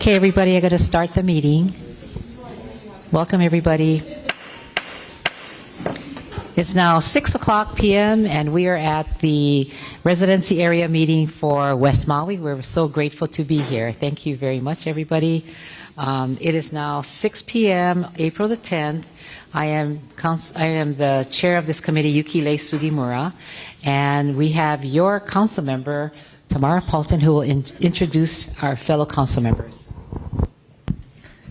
Okay, everybody, I'm going to start the meeting. Welcome, everybody. It's now 6:00 p.m. and we are at the residency area meeting for West Maui. We're so grateful to be here. Thank you very much, everybody. It is now 6 p.m., April the 10th. I am the chair of this committee, Yukile Sugimura, and we have your council member, Tamara Paulton, who will introduce our fellow council members.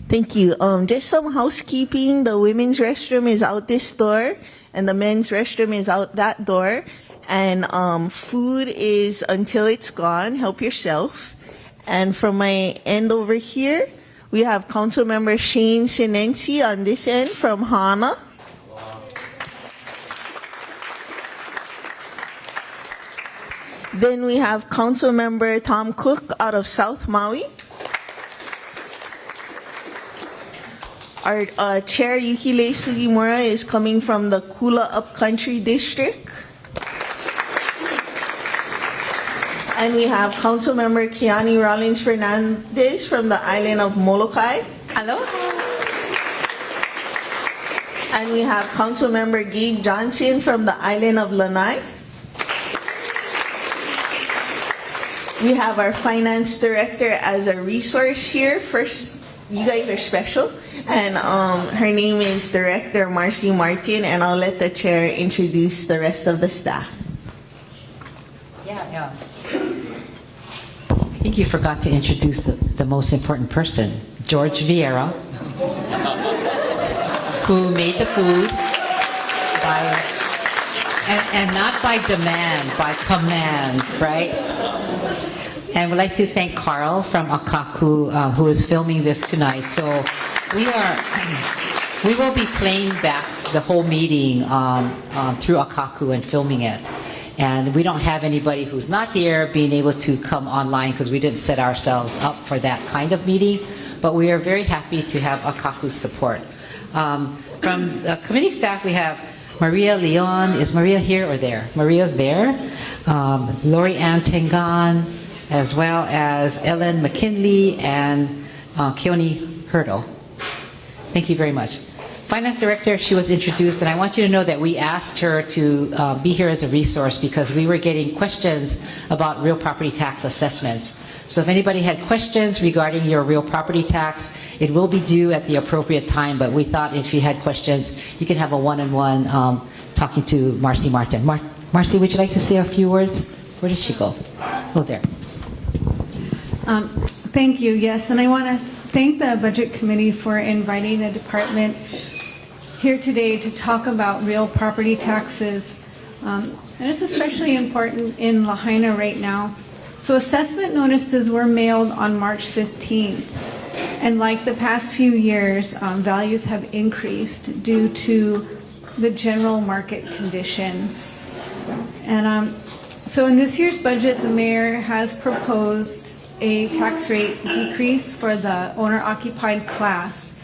Thank you. Just some housekeeping. The women's restroom is out this door, and the men's restroom is out that door. And food is until it's gone. Help yourself. And from my end over here, we have Council Member Shane Sinensi on this end from Hana. Then we have Council Member Tom Cook out of South Maui. Our chair, Yukile Sugimura, is coming from the Kula Upcountry District. And we have Council Member Kiani Rollins Fernandez from the island of Molokai. Hello. And we have Council Member Gabe Johnson from the island of Lanai. We have our finance director as a resource here. First, you guys are special. And her name is Director Marcy Martin, and I'll let the chair introduce the rest of the staff. Yeah. I think you forgot to introduce the most important person, George Vieira, who made the food and not by demand, by command, right? And we'd like to thank Carl from Akaku, who is filming this tonight. So we will be playing back the whole meeting through Akaku and filming it. And we don't have anybody who's not here being able to come online because we didn't set ourselves up for that kind of meeting. But we are very happy to have Akaku's support. From the committee staff, we have Maria Leon. Is Maria here or there? Maria's there. Lori Ann Tengan, as well as Ellen McKinley and Keone Hurdle. Thank you very much. Finance Director, she was introduced, and I want you to know that we asked her to be here as a resource because we were getting questions about real property tax assessments. So if anybody had questions regarding your real property tax, it will be due at the appropriate time, but we thought if you had questions, you can have a one-on-one talking to Marcy Martin. Marcy, would you like to say a few words? Where did she go? Oh, there. Thank you, yes, and I want to thank the Budget Committee for inviting the department here today to talk about real property taxes. And it's especially important in Lāhainā right now. So assessment notices were mailed on March 15th. And like the past few years, values have increased due to the general market conditions. And so in this year's budget, the mayor has proposed a tax rate decrease for the owner-occupied class.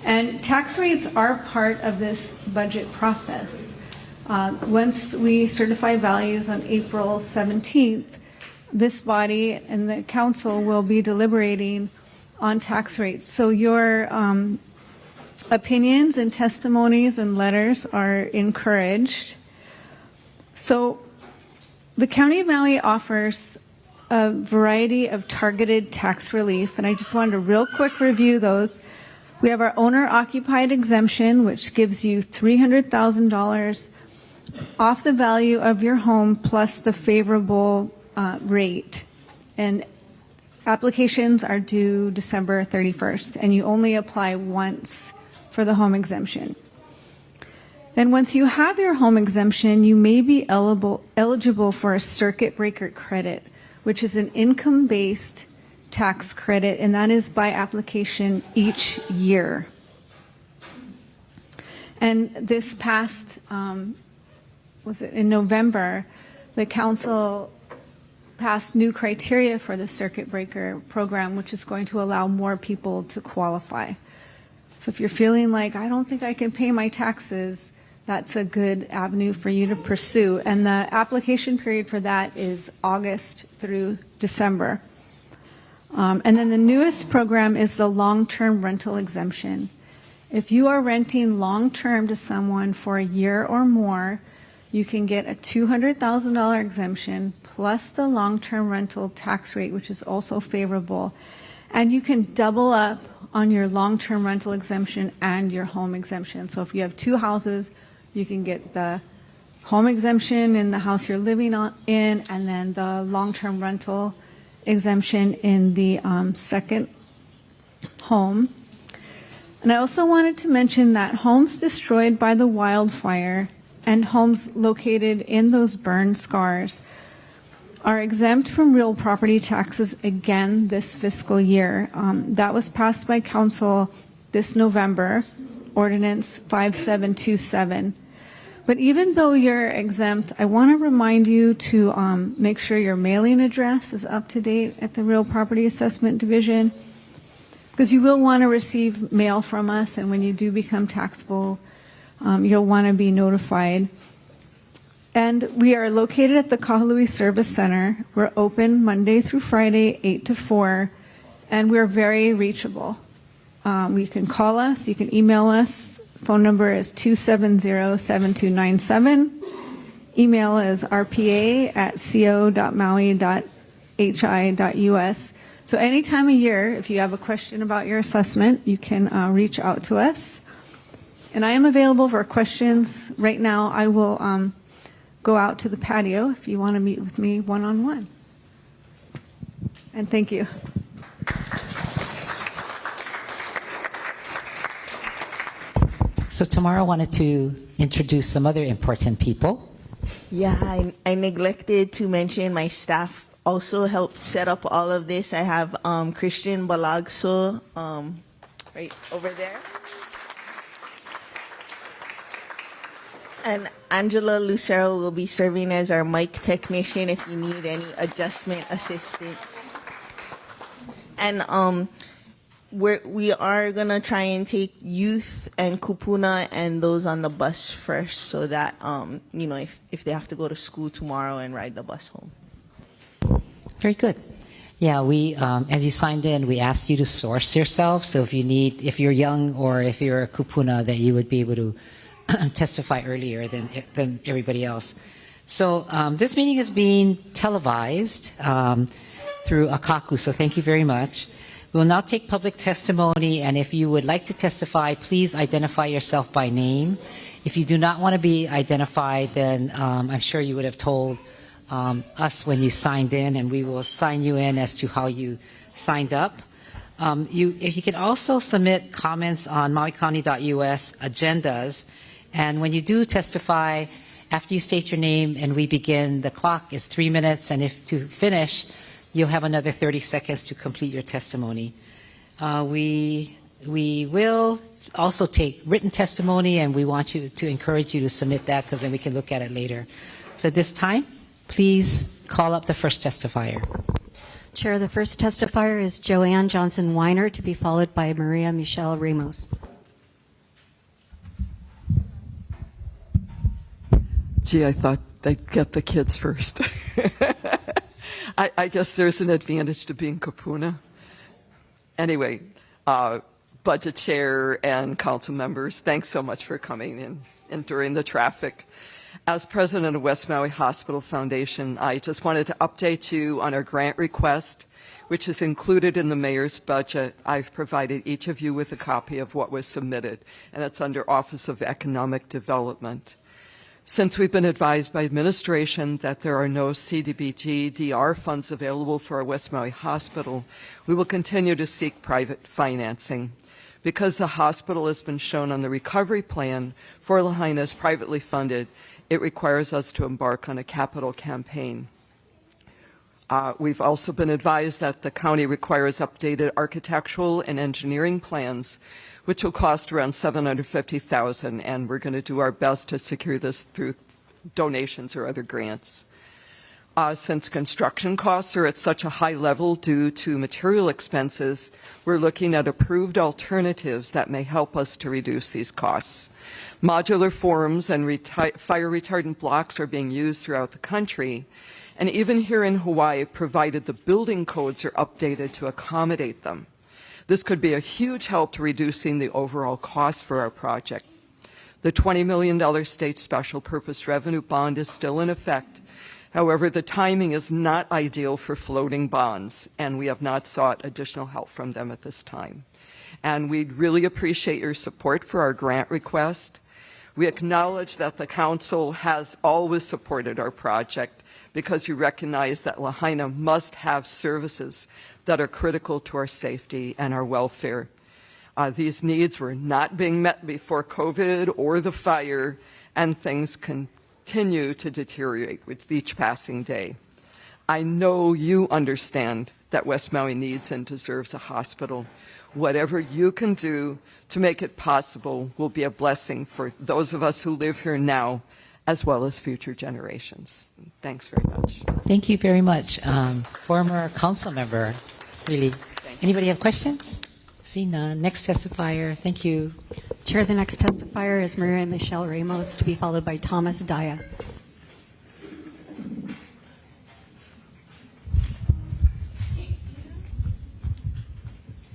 And tax rates are part of this budget process. Once we certify values on April 17th, this body and the council will be deliberating on tax rates. So your opinions and testimonies and letters are encouraged. So the County of Maui offers a variety of targeted tax relief, and I just wanted to real quick review those. We have our owner-occupied exemption, which gives you $300,000 off the value of your home plus the favorable rate. And applications are due December 31st, and you only apply once for the home exemption. Then once you have your home exemption, you may be eligible for a circuit breaker credit, which is an income-based tax credit, and that is by application each year. And this past, was it in November, the council passed new criteria for the circuit breaker program, which is going to allow more people to qualify. So if you're feeling like, I don't think I can pay my taxes, that's a good avenue for you to pursue. And the application period for that is August through December. And then the newest program is the long-term rental exemption. If you are renting long-term to someone for a year or more, you can get a $200,000 exemption plus the long-term rental tax rate, which is also favorable. And you can double up on your long-term rental exemption and your home exemption. So if you have two houses, you can get the home exemption in the house you're living in, and then the long-term rental exemption in the second home. And I also wanted to mention that homes destroyed by the wildfire and homes located in those burn scars are exempt from real property taxes again this fiscal year. That was passed by Council this November, Ordinance 5727. But even though you're exempt, I want to remind you to make sure your mailing address is up to date at the Real Property Assessment Division, because you will want to receive mail from us, and when you do become taxable, you'll want to be notified. And we are located at the Kahului Service Center. We're open Monday through Friday, 8 to 4, and we're very reachable. You can call us, you can email us. Phone number is 270-7297. Email is rpa@co.maui.hi.us. So any time of year, if you have a question about your assessment, you can reach out to us. And I am available for questions. Right now, I will go out to the patio if you want to meet with me one-on-one. And thank you. So tomorrow I wanted to introduce some other important people. Yeah, I neglected to mention my staff also helped set up all of this. I have Christian Balagso right over there. And Angela Lucero will be serving as our mic technician if you need any adjustment assistance. And we are going to try and take youth and kupuna and those on the bus first, so that, if they have to go to school tomorrow and ride the bus home. Very good. Yeah, we, as you signed in, we asked you to source yourself. So if you're young or if you're a kupuna, that you would be able to testify earlier than everybody else. So this meeting is being televised through Akaku, so thank you very much. We will now take public testimony, and if you would like to testify, please identify yourself by name. If you do not want to be identified, then I'm sure you would have told us when you signed in, and we will sign you in as to how you signed up. If you can also submit comments on mauicounty.us agendas, and when you do testify, after you state your name and we begin, the clock is 3 minutes, and if to finish, you'll have another 30 seconds to complete your testimony. We will also take written testimony, and we want you to encourage you to submit that, because then we can look at it later. So at this time, please call up the first testifier. Chair, the first testifier is Joanne Johnson Weiner, to be followed by Maria Michelle Ramos. Gee, I thought they'd get the kids first. I guess there's an advantage to being kapuna. Anyway, budget chair and council members, thanks so much for coming in and during the traffic. As president of West Maui Hospital Foundation, I just wanted to update you on our grant request, which is included in the mayor's budget. I've provided each of you with a copy of what was submitted, and it's under Office of Economic Development. Since we've been advised by administration that there are no CDBG DR funds available for our West Maui Hospital, we will continue to seek private financing. Because the hospital has been shown on the recovery plan for Lāhainā as privately funded, it requires us to embark on a capital campaign. We've also been advised that the county requires updated architectural and engineering plans, which will cost around $750,000, and we're going to do our best to secure this through donations or other grants. Since construction costs are at such a high level due to material expenses, we're looking at approved alternatives that may help us to reduce these costs. Modular forms and fire retardant blocks are being used throughout the country, and even here in Hawaii, provided the building codes are updated to accommodate them. This could be a huge help to reducing the overall cost for our project. The $20 million state special purpose revenue bond is still in effect. However, the timing is not ideal for floating bonds, and we have not sought additional help from them at this time. And we'd really appreciate your support for our grant request. We acknowledge that the council has always supported our project because you recognize that Lāhainā must have services that are critical to our safety and our welfare. These needs were not being met before COVID or the fire, and things continue to deteriorate with each passing day. I know you understand that West Maui needs and deserves a hospital. Whatever you can do to make it possible will be a blessing for those of us who live here now, as well as future generations. Thanks very much. Thank you very much, former council member. Really. Anybody have questions? See none. Next testifier. Thank you. Chair, the next testifier is Maria Michelle Ramos, to be followed by Thomas Daya.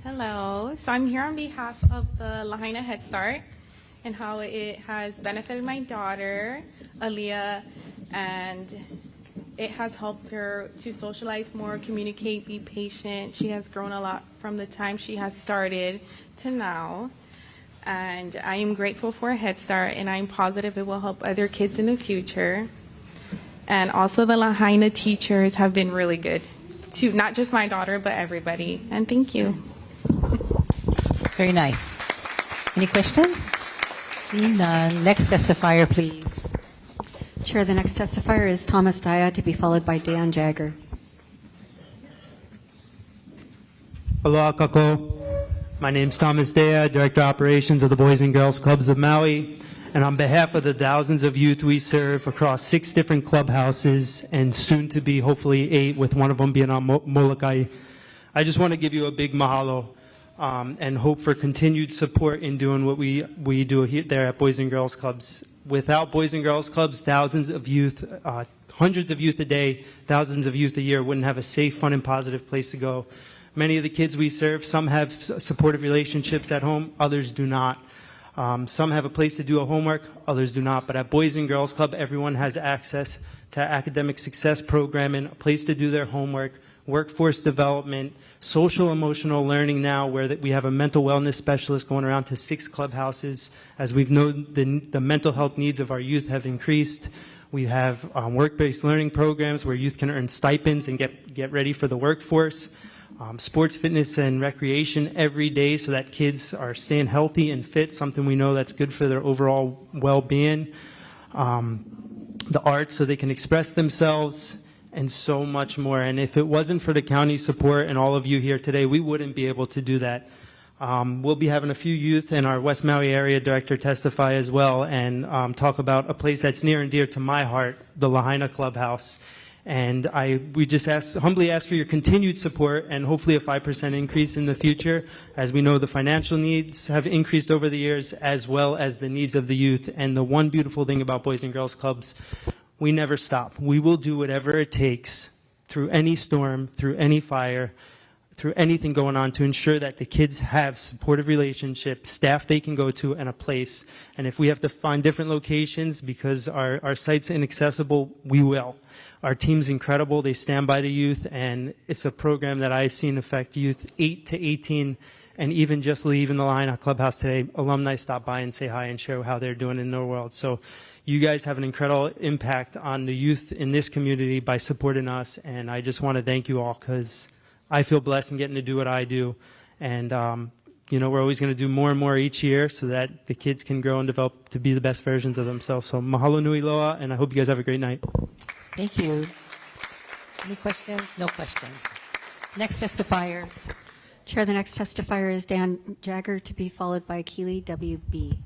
Hello. So I'm here on behalf of the Lāhainā Head Start and how it has benefited my daughter, Aaliyah, and it has helped her to socialize more, communicate, be patient. She has grown a lot from the time she has started to now. And I am grateful for Head Start, and I'm positive it will help other kids in the future. And also the Lāhainā teachers have been really good to not just my daughter, but everybody. And thank you. Very nice. Any questions? See none. Next testifier, please. Chair, the next testifier is Thomas Daya, to be followed by Dan Jagger. Aloha kako. My name's Thomas Daya, Director of Operations of the Boys and Girls Clubs of Maui. And on behalf of the thousands of youth we serve across 6 different clubhouses, and soon to be hopefully 8, with one of them being on Molokai, I just want to give you a big mahalo and hope for continued support in doing what we do here, there at Boys and Girls Clubs. Without Boys and Girls Clubs, thousands of youth, hundreds of youth a day, thousands of youth a year wouldn't have a safe, fun, and positive place to go. Many of the kids we serve, some have supportive relationships at home, others do not. Some have a place to do a homework, others do not. But at Boys and Girls Club, everyone has access to academic success programming, a place to do their homework, workforce development, social emotional learning now, where we have a mental wellness specialist going around to 6 clubhouses. As we've known, the mental health needs of our youth have increased. We have work-based learning programs where youth can earn stipends and get ready for the workforce. Sports, fitness, and recreation every day so that kids are staying healthy and fit, something we know that's good for their overall well-being. The arts so they can express themselves, and so much more. And if it wasn't for the county support and all of you here today, we wouldn't be able to do that. We'll be having a few youth and our West Maui area director testify as well, and talk about a place that's near and dear to my heart, the Lāhainā Clubhouse. And we just humbly ask for your continued support, and hopefully a 5% increase in the future, as we know the financial needs have increased over the years, as well as the needs of the youth. And the one beautiful thing about Boys and Girls Clubs, we never stop. We will do whatever it takes, through any storm, through any fire, through anything going on, to ensure that the kids have supportive relationships, staff they can go to, and a place. And if we have to find different locations because our site's inaccessible, we will. Our team's incredible. They stand by the youth, and it's a program that I've seen affect youth 8 to 18, and even just leaving the Lāhainā Clubhouse today, alumni stop by and say hi and share how they're doing in their world. So you guys have an incredible impact on the youth in this community by supporting us, and I just want to thank you all, because I feel blessed in getting to do what I do. And, we're always going to do more and more each year so that the kids can grow and develop to be the best versions of themselves. So mahalo nui loa, and I hope you guys have a great night. Thank you. Any questions? No questions. Next testifier. Chair, the next testifier is Dan Jagger, to be followed by Keely W.B.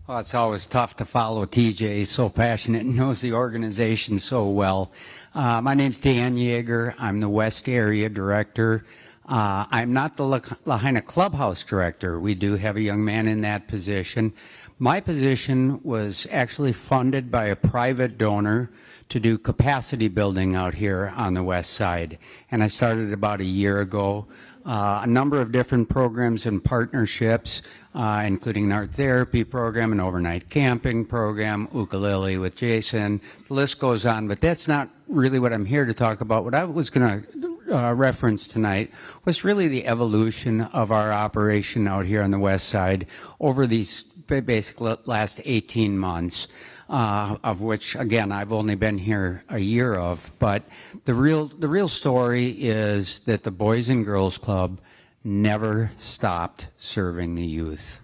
Well, it's always tough to follow TJ. He's so passionate and knows the organization so well. My name's Dan Yeager. I'm the West Area Director. I'm not the Lahaina Clubhouse Director. We do have a young man in that position. My position was actually funded by a private donor to do capacity building out here on the west side. And I started about a year ago. A number of different programs and partnerships, including an art therapy program, an overnight camping program, ukulele with Jason. The list goes on, but that's not really what I'm here to talk about. What I was going to reference tonight was really the evolution of our operation out here on the west side over these basically last 18 months. Of which, again, I've only been here a year of. But the real story is that the Boys and Girls Club never stopped serving the youth.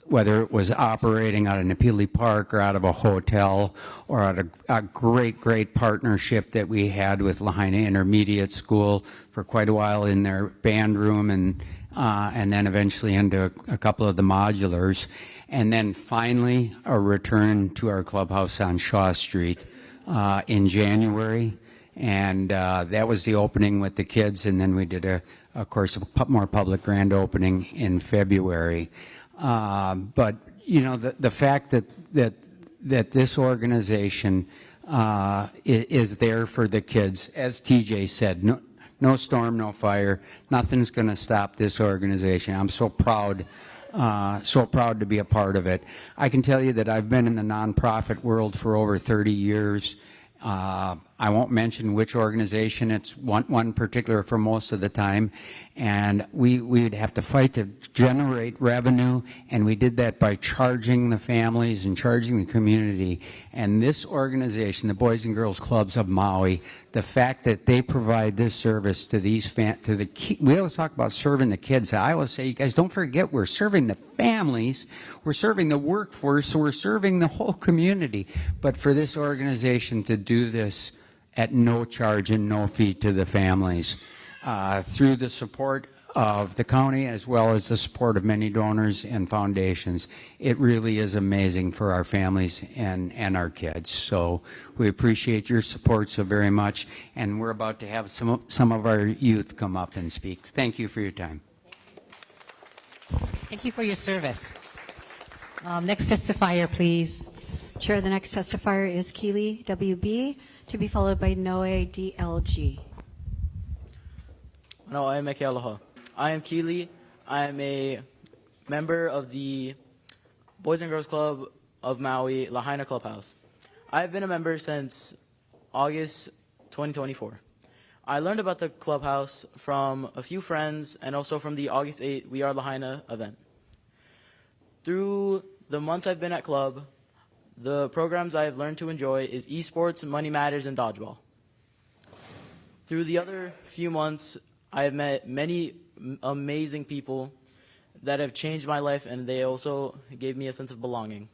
Whether it was operating out of Napili Park or out of a hotel or out of a great partnership that we had with Lāhainā Intermediate School for quite a while in their band room and then eventually into a couple of the modulars. And then finally, a return to our clubhouse on Shaw Street in January. And that was the opening with the kids. And then we did, of course, a more public grand opening in February. But, you know, the fact that this organization is there for the kids, as TJ said, no storm, no fire, nothing's going to stop this organization. I'm so proud to be a part of it. I can tell you that I've been in the nonprofit world for over 30 years. I won't mention which organization. It's one particular for most of the time. And we'd have to fight to generate revenue, and we did that by charging the families and charging the community. And this organization, the Boys and Girls Clubs of Maui, the fact that they provide this service to these we always talk about serving the kids. I always say, you guys don't forget, we're serving the families, we're serving the workforce, we're serving the whole community. But for this organization to do this at no charge and no fee to the families, through the support of the county as well as the support of many donors and foundations, it really is amazing for our families and our kids. So we appreciate your support so very much, and we're about to have some of our youth come up and speak. Thank you for your time. Thank you for your service. Next testifier, please. Chair, the next testifier is Keely WB, to be followed by Noe DLG. No, I am Eke Aloha. I am Keely. I am a member of the Boys and Girls Club of Maui, Lāhainā Clubhouse. I have been a member since August 2024. I learned about the clubhouse from a few friends and also from the August 8 We Are Lāhainā event. Through the months I've been at club, the programs I have learned to enjoy is esports, money matters, and dodgeball. Through the other few months, I have met many amazing people that have changed my life, and they also gave me a sense of belonging.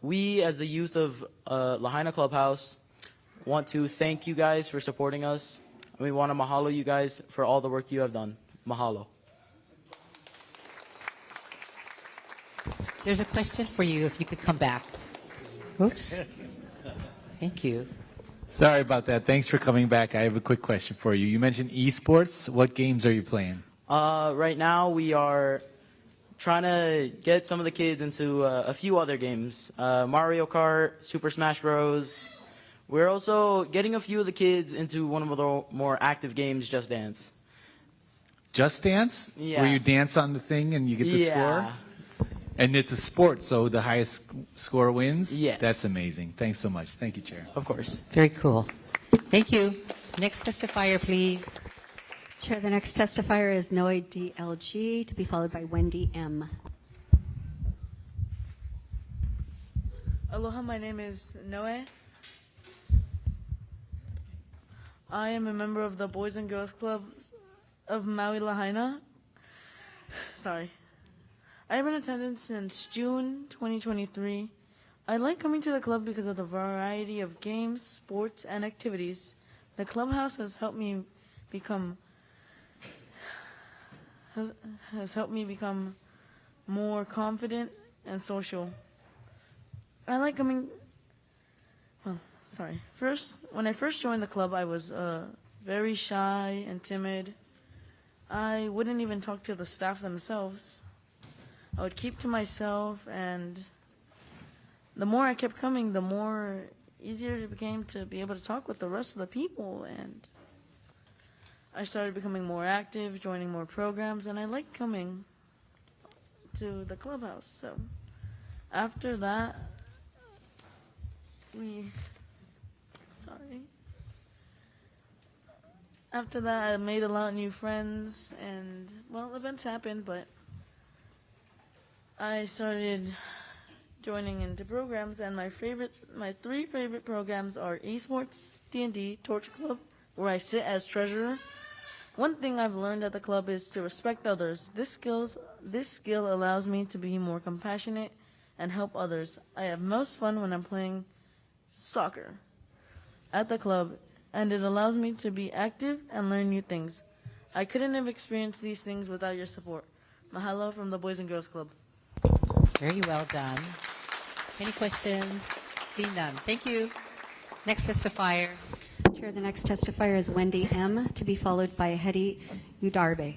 We, as the youth of Lāhainā Clubhouse, want to thank you guys for supporting us, and we want to mahalo you guys for all the work you have done. Mahalo. There's a question for you, if you could come back. Oops. Thank you. Sorry about that. Thanks for coming back. I have a quick question for you. You mentioned esports. What games are you playing? Right now, we are trying to get some of the kids into a few other games. Mario Kart, Super Smash Bros. We're also getting a few of the kids into one of the more active games, Just Dance. Just Dance? Yeah. Where you dance on the thing and you get the score? And it's a sport, so the highest score wins? Yes. That's amazing. Thanks so much. Thank you, Chair. Of course. Very cool. Thank you. Next testifier, please. Chair, the next testifier is Noe DLG, to be followed by Wendy M. Aloha, my name is Noe. I am a member of the Boys and Girls Club of Maui, Lāhainā. Sorry. I have been in attendance since June 2023. I like coming to the club because of the variety of games, sports, and activities. The clubhouse has helped me become more confident and social. I like coming. Well, sorry. When I first joined the club, I was very shy and timid. I wouldn't even talk to the staff themselves. I would keep to myself, and the more I kept coming, the more easier it became to be able to talk with the rest of the people, and I started becoming more active, joining more programs, and I liked coming to the clubhouse. So after that, After that, I made a lot of new friends, and, well, events happened, but I started joining into programs, and my 3 favorite programs are esports, D&D, Torch Club, where I sit as treasurer. One thing I've learned at the club is to respect others. This skill allows me to be more compassionate and help others. I have most fun when I'm playing soccer at the club, and it allows me to be active and learn new things. I couldn't have experienced these things without your support. Mahalo from the Boys and Girls Club. Very well done. Any questions? Seeing none. Thank you. Next testifier. Chair, the next testifier is Wendy M., to be followed by Hedy Udarbe.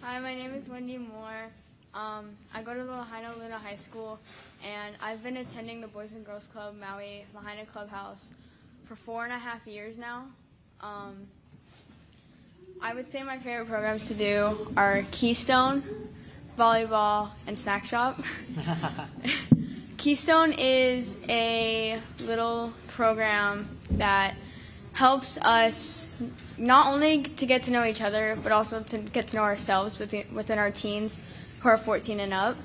Hi, my name is Wendy Moore. I go to the Lāhainā High School, and I've been attending the Boys and Girls Club Maui Lāhainā Clubhouse for 4.5 years now. I would say my favorite programs to do are Keystone, volleyball, and snack shop. Keystone is a little program that helps us not only to get to know each other, but also to get to know ourselves within our teens who are 14 and up.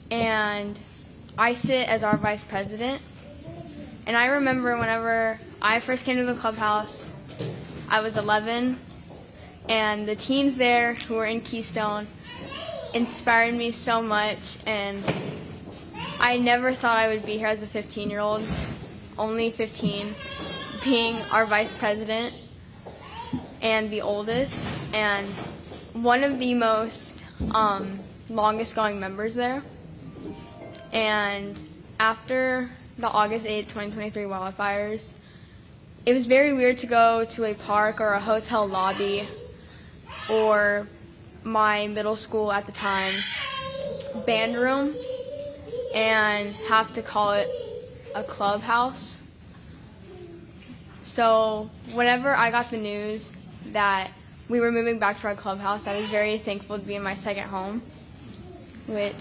And I sit as our vice president. And I remember whenever I first came to the clubhouse, I was 11, and the teens there who were in Keystone inspired me so much, and I never thought I would be here as a 15-year-old, only 15, being our vice president and the oldest, and one of the most longest going members there. And after the August 8, 2023 wildfires, it was very weird to go to a park or a hotel lobby or my middle school at the time band room and have to call it a clubhouse. So whenever I got the news that we were moving back to our clubhouse, I was very thankful to be in my second home, which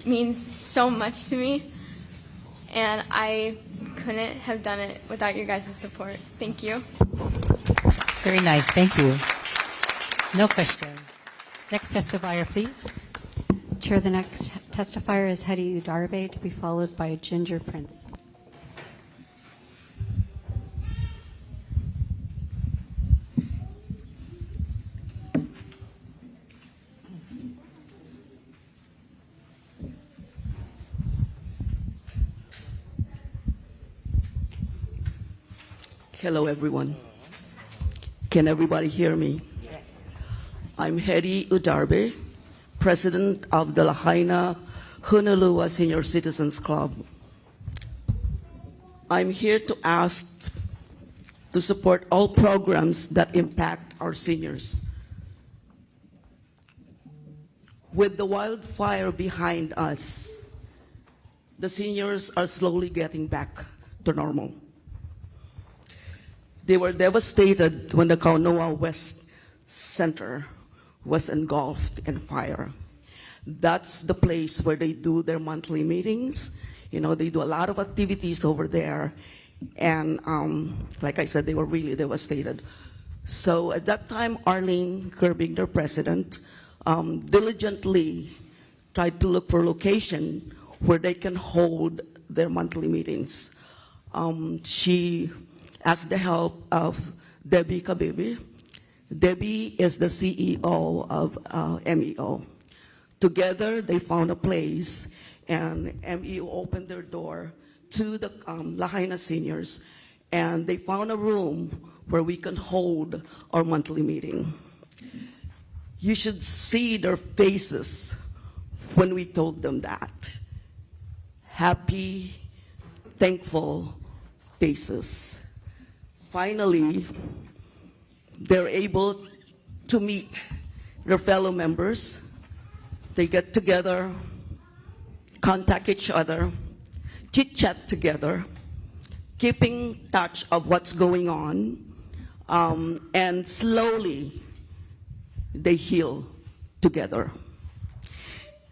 means so much to me, and I couldn't have done it without your guys' support. Thank you. Very nice. Thank you. No questions. Next testifier, please. Chair, the next testifier is Hedy Udarbe, to be followed by Ginger Prince. Hello, everyone. Can everybody hear me? Yes. I'm Hedy Udarbe, president of the Lāhainā Honolua Senior Citizens Club. I'm here to ask to support all programs that impact our seniors. With the wildfire behind us, the seniors are slowly getting back to normal. They were devastated when the Kaunoa West Center was engulfed in fire. That's the place where they do their monthly meetings. You know, they do a lot of activities over there. And like I said, they were really devastated. So at that time, Arlene Kirby, their president, diligently tried to look for a location where they can hold their monthly meetings. She asked the help of Debbie Kabibi. Debbie is the CEO of MEO. Together, they found a place, and MEO opened their door to the Lāhainā seniors, and they found a room where we can hold our monthly meeting. You should see their faces when we told them that. Happy, thankful faces. Finally, they're able to meet their fellow members. They get together, contact each other, chit-chat together, keeping touch of what's going on, and slowly they heal together.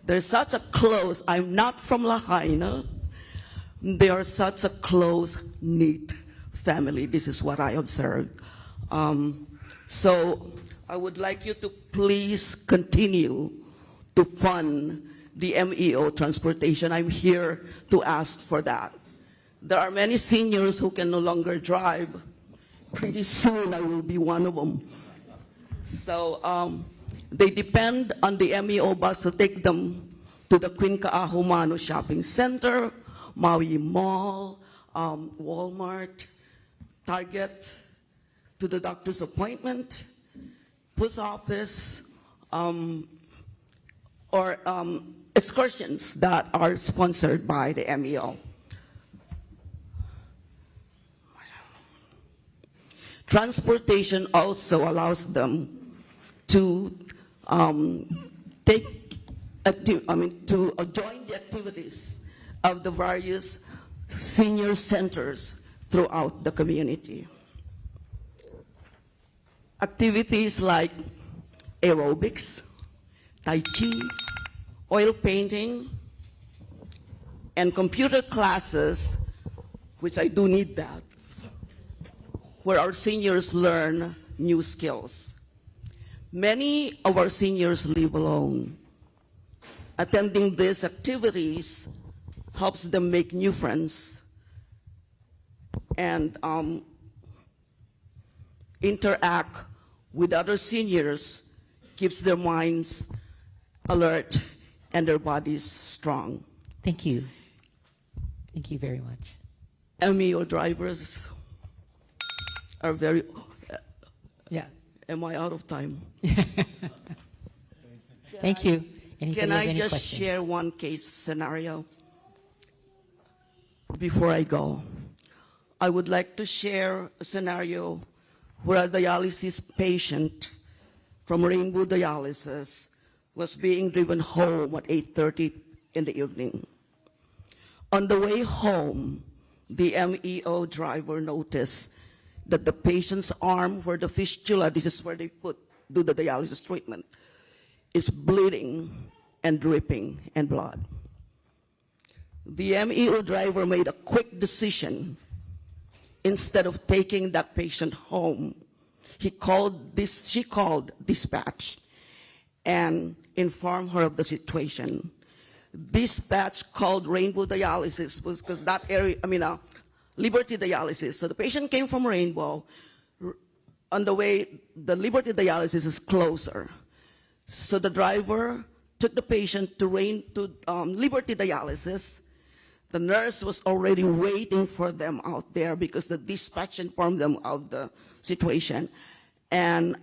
There's such a close, I'm not from Lāhainā, they are such a close-knit family. This is what I observed. So I would like you to please continue to fund the MEO transportation. I'm here to ask for that. There are many seniors who can no longer drive. Pretty soon I will be one of them. So they depend on the MEO bus to take them to the Queen Kaahumanu Shopping Center, Maui Mall, Walmart, Target, to the doctor's appointment, post office, or excursions that are sponsored by the MEO. Transportation also allows them to join the activities of the various senior centers throughout the community. Activities like aerobics, Tai Chi, oil painting, and computer classes, which I do need that, where our seniors learn new skills. Many of our seniors live alone. Attending these activities helps them make new friends and interact with other seniors, keeps their minds alert and their bodies strong. Thank you. Thank you very much. MEO drivers are very... Yeah. Am I out of time? Thank you. Anybody Can have I any just questions? share one case scenario before I go? I would like to share a scenario where a dialysis patient from Rainbow Dialysis was being driven home at 8:30 in the evening. On the way home, the MEO driver noticed that the patient's arm where the fistula, this is where they do the dialysis treatment, is bleeding and dripping in blood. The MEO driver made a quick decision. Instead of taking that patient home, she called dispatch and informed her of the situation. Dispatch called Rainbow Dialysis because that area, Liberty Dialysis. So the patient came from Rainbow. On the way, the Liberty Dialysis is closer. So the driver took the patient to Liberty Dialysis. The nurse was already waiting for them out there because the dispatch informed them of the situation. And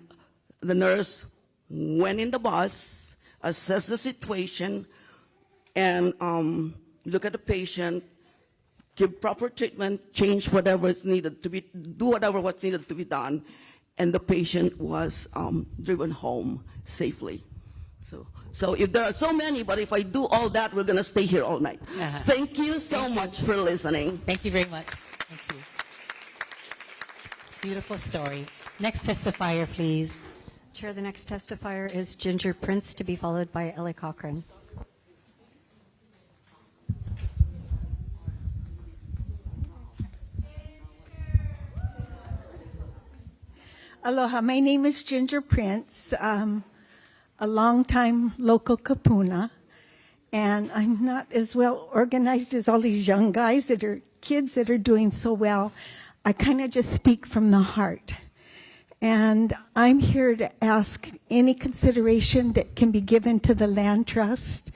the nurse went in the bus, assessed the situation, and look at the patient, give proper treatment, change whatever is needed to be, do whatever what's needed to be done, and the patient was driven home safely. So if there are so many, but if I do all that, we're going to stay here all night. Thank you so much for listening. Thank you very much. Thank you. Beautiful story. Next testifier, please. Chair, the next testifier is Ginger Prince, to be followed by Ellie Cochran. Aloha, my name is Ginger Prince, a longtime local kapuna, and I'm not as well organized as all these young guys that are kids that are doing so well. I kind of just speak from the heart. And I'm here to ask any consideration that can be given to the land trust,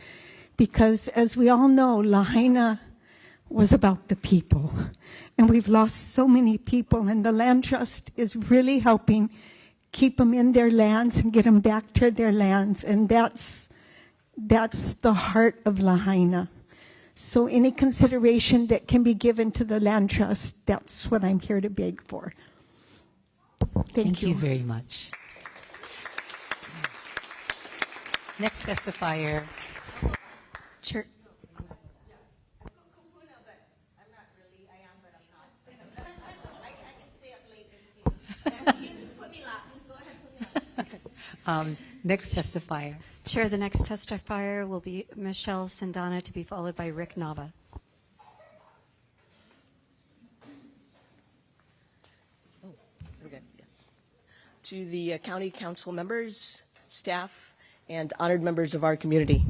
because as we all know, Lāhainā was about the people. And we've lost so many people, and the land trust is really helping keep them in their lands and get them back to their lands. And that's the heart of Lāhainā. So any consideration that can be given to the land trust, that's what I'm here to beg for. Thank you. Thank you very much. Next testifier. Chair, Next testifier. Chair, the next testifier will be Michelle Sandana, to be followed by Rick Nava. To the county council members, staff, and honored members of our community.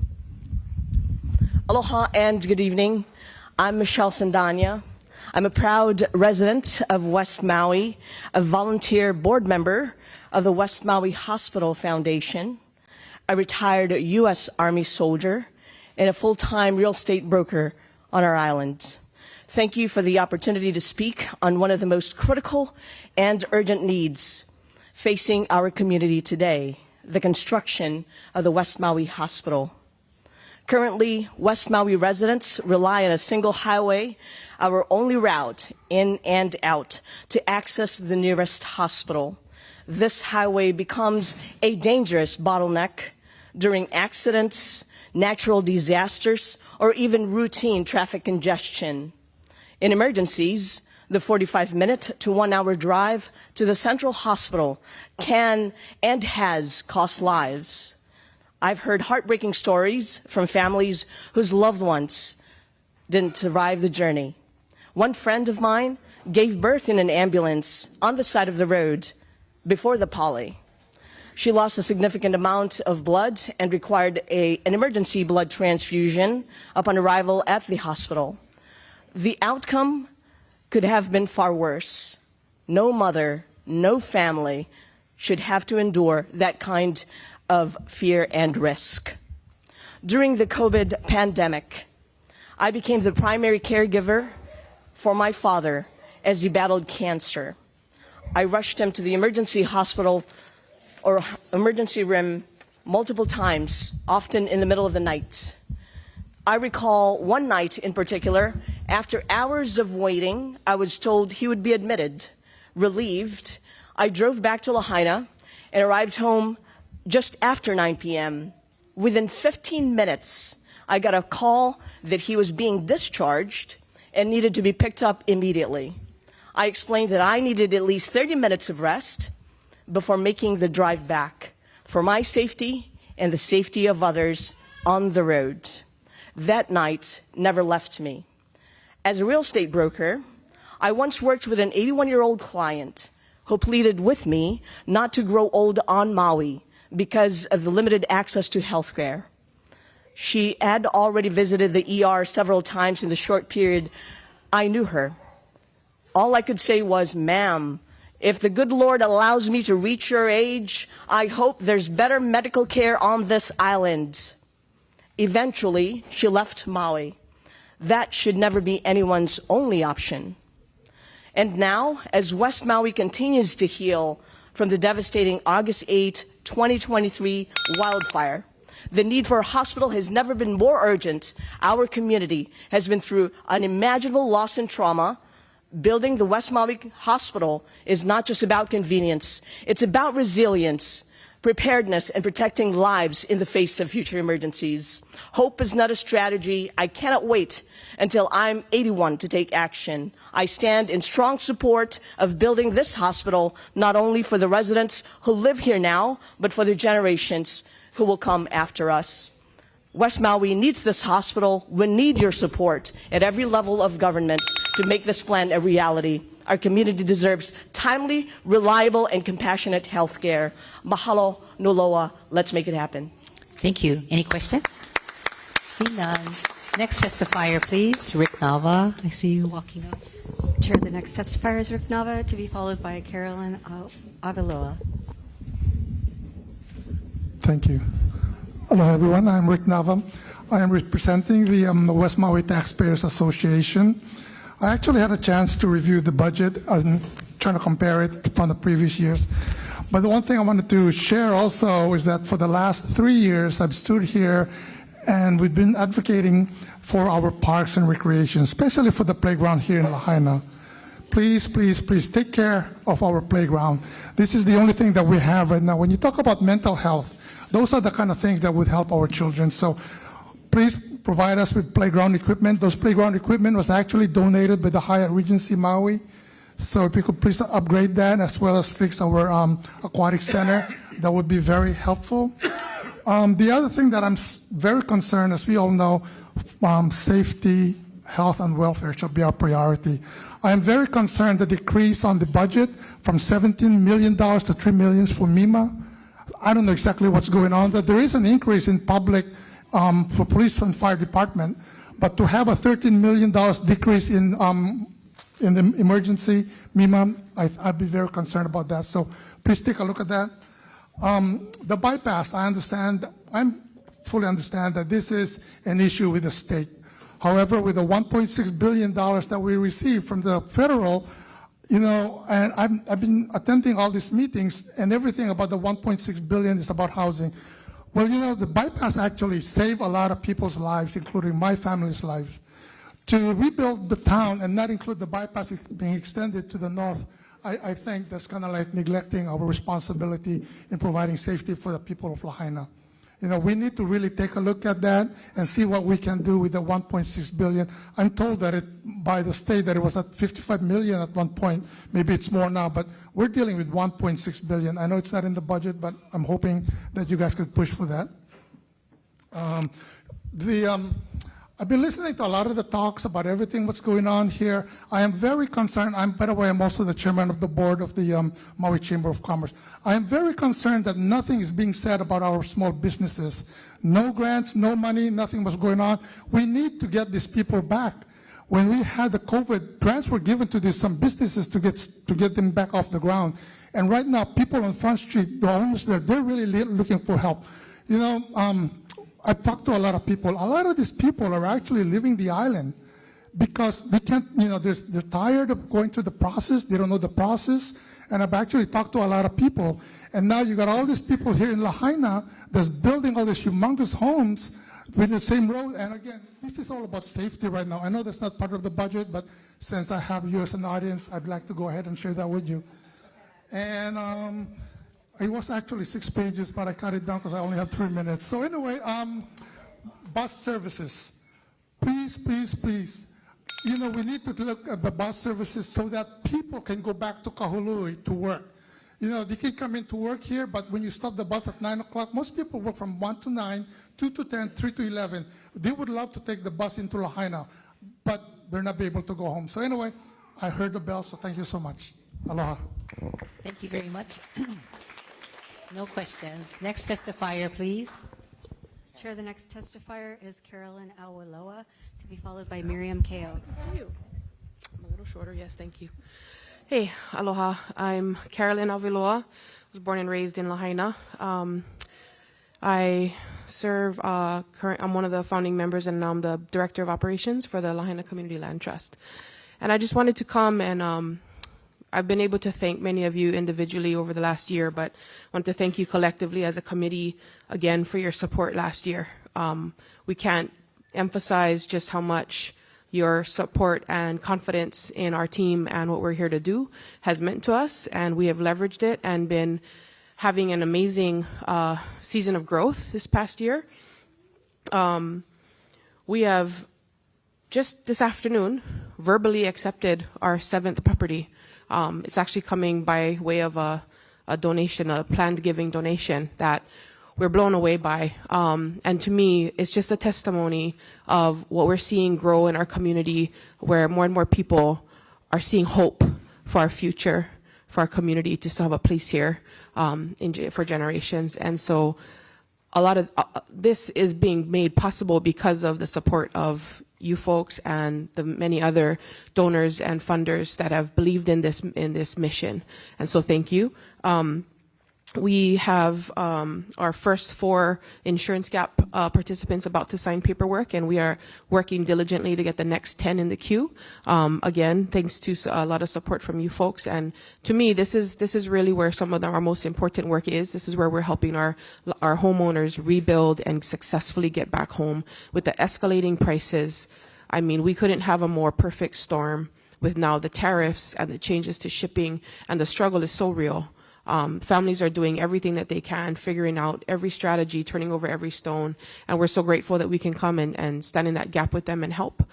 Aloha and good evening. I'm Michelle Sandana. I'm a proud resident of West Maui, a volunteer board member of the West Maui Hospital Foundation, a retired U.S. Army soldier, and a full-time real estate broker on our island. Thank you for the opportunity to speak on one of the most critical and urgent needs facing our community today, the construction of the West Maui Hospital. Currently, West Maui residents rely on a single highway, our only route in and out, to access the nearest hospital. This highway becomes a dangerous bottleneck during accidents, natural disasters, or even routine traffic congestion. In emergencies, the 45-minute to 1-hour drive to the central hospital can and has cost lives. I've heard heartbreaking stories from families whose loved ones didn't survive the journey. One friend of mine gave birth in an ambulance on the side of the road before the poly. She lost a significant amount of blood and required an emergency blood transfusion upon arrival at the hospital. The outcome could have been far worse. No mother, no family should have to endure that kind of fear and risk. During the COVID pandemic, I became the primary caregiver for my father as he battled cancer. I rushed him to the emergency hospital or emergency room multiple times, often in the middle of the night. I recall one night in particular, after hours of waiting, I was told he would be admitted. Relieved, I drove back to Lāhainā and arrived home just after 9 p.m. Within 15 minutes, I got a call that he was being discharged and needed to be picked up immediately. I explained that I needed at least 30 minutes of rest before making the drive back for my safety and the safety of others on the road. That night never left me. As a real estate broker, I once worked with an 81-year-old client who pleaded with me not to grow old on Maui because of the limited access to health care. She had already visited the ER several times in the short period I knew her. All I could say was, "Ma'am, if the good Lord allows me to reach your age, I hope there's better medical care on this island." Eventually, she left Maui. That should never be anyone's only option. And now, as West Maui continues to heal from the devastating August 8, 2023 wildfire, the need for a hospital has never been more urgent. Our community has been through unimaginable loss and trauma. Building the West Maui Hospital is not just about convenience. It's about resilience, preparedness, and protecting lives in the face of future emergencies. Hope is not a strategy. I cannot wait until I'm 81 to take action. I stand in strong support of building this hospital, not only for the residents who live here now, but for the generations who will come after us. West Maui needs this hospital. We need your support at every level of government to make this plan a reality. Our community deserves timely, reliable, and compassionate health care. Mahalo, Noloa. Let's make it happen. Thank you. Any questions? See none. Next testifier, please. Rick Nava. I see you walking up. Chair, the next testifier is Rick Nava, to be followed by Carolyn Aviloa. Thank you. Hello, everyone. I'm Rick Nava. I am representing the West Maui Taxpayers Association. I actually had a chance to review the budget and trying to compare it from the previous years. But the one thing I wanted to share also is that for the last 3 years, I've stood here and we've been advocating for our parks and recreation, especially for the playground here in Lāhainā. Please, please, please take care of our playground. This is the only thing that we have right now. When you talk about mental health, those are the kind of things that would help our children. So please provide us with playground equipment. Those playground equipment was actually donated by the Hyatt Regency Maui. So if you could please upgrade that as well as fix our aquatic center, that would be very helpful. The other thing that I'm very concerned, as we all know, safety, health, and welfare should be our priority. I am very concerned the decrease on the budget from $17 million to $3 million for MEMA. I don't know exactly what's going on. That there is an increase in public for police and fire department, but to have a $13 million decrease in the emergency MEMA, I'd be very concerned about that. So please take a look at that. The bypass, I fully understand that this is an issue with the state. However, with the $1.6 billion that we received from the federal, and I've been attending all these meetings, and everything about the $1.6 billion is about housing. Well, the bypass actually saved a lot of people's lives, including my family's lives. To rebuild the town and not include the bypass being extended to the north, I think that's kind of like neglecting our responsibility in providing safety for the people of Lāhainā. We need to really take a look at that and see what we can do with the $1.6 billion. I'm told that by the state that it was at $55 million at one point. Maybe it's more now, but we're dealing with $1.6 billion. I know it's not in the budget, but I'm hoping that you guys could push for that. I've been listening to a lot of the talks about everything what's going on here. I am very concerned. By the way, I'm also the chairman of the board of the Maui Chamber of Commerce. I am very concerned that nothing is being said about our small businesses. No grants, no money, nothing was going on. We need to get these people back. When we had the COVID, grants were given to some businesses to get them back off the ground. And right now, people on Front Street, the owners there, they're really looking for help. I've talked to a lot of people. A lot of these people are actually leaving the island because they can't, they're tired of going through the process. They don't know the process. And I've actually talked to a lot of people. And now you got all these people here in Lāhainā that's building all these humongous homes with the same road. And again, this is all about safety right now. I know that's not part of the budget, but since I have you as an audience, I'd like to go ahead and share that with you. And it was actually 6 pages, but I cut it down because I only have 3 minutes. So anyway, bus services. Please, please, please. We need to look at the bus services so that people can go back to Kahului to work. They can come in to work here, but when you stop the bus at 9 o'clock, most people work from 1 to 9, 2 to 10, 3 to 11. They would love to take the bus into Lāhainā, but they're not able to go home. So anyway, I heard the bell, so thank you so much. Aloha. Thank you very much. No questions. Next testifier, please. Chair, the next testifier is Carolyn Aweloa, to be followed by Miriam Kao. See you. I'm a little shorter, yes, thank you. Hey, aloha. I'm Carolyn Aweloa. I was born and raised in Lāhainā. I serve, I'm one of the founding members, and I'm the Director of Operations for the Lāhainā Community Land Trust. And I just wanted to come and I've been able to thank many of you individually over the last year, but I want to thank you collectively as a committee again for your support last year. We can't emphasize just how much your support and confidence in our team and what we're here to do has meant to us, and we have leveraged it and been having an amazing season of growth this past year. We have just this afternoon verbally accepted our 7th property. It's actually coming by way of a donation, a planned giving donation that we're blown away by. And to me, it's just a testimony of what we're seeing grow in our community, where more and more people are seeing hope for our future, for our community to still have a place here for generations. And so a lot of this is being made possible because of the support of you folks and the many other donors and funders that have believed in this mission. And so thank you. we have our first 4 insurance gap participants about to sign paperwork, and we are working diligently to get the next 10 in the queue. Again, thanks to a lot of support from you folks. And to me, this is really where some of our most important work is. This is where we're helping our homeowners rebuild and successfully get back home. With the escalating prices, I mean, we couldn't have a more perfect storm with now the tariffs and the changes to shipping, and the struggle is so real. Families are doing everything that they can, figuring out every strategy, turning over every stone, and we're so grateful that we can come and stand in that gap with them and help.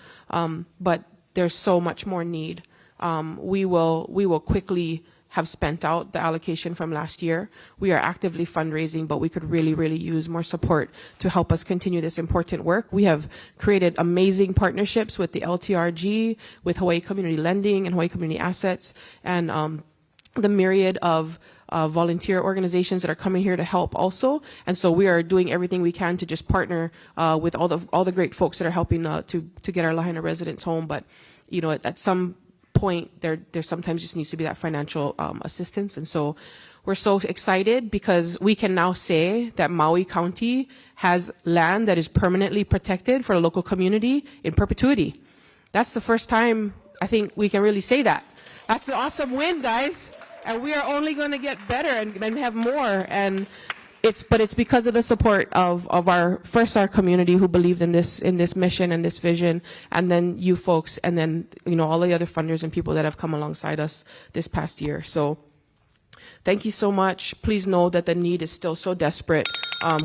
But there's so much more need. We will quickly have spent out the allocation from last year. We are actively fundraising, but we could really, really use more support to help us continue this important work. We have created amazing partnerships with the LTRG, with Hawaii Community Lending and Hawaii Community Assets, and the myriad of volunteer organizations that are coming here to help also. And so we are doing everything we can to just partner with all the great folks that are helping to get our Lāhainā residents home. But you know, at some point there sometimes just needs to be that financial assistance. And so we're so excited because we can now say that Maui County has land that is permanently protected for the local community in perpetuity. That's the first time I think we can really say that. That's an awesome win, guys. And we are only going to get better and have more. And it's because of the support of our community who believed in this mission and this vision, and then you folks, and then all the other funders and people that have come alongside us this past year. So thank you so much. Please know that the need is still so desperate.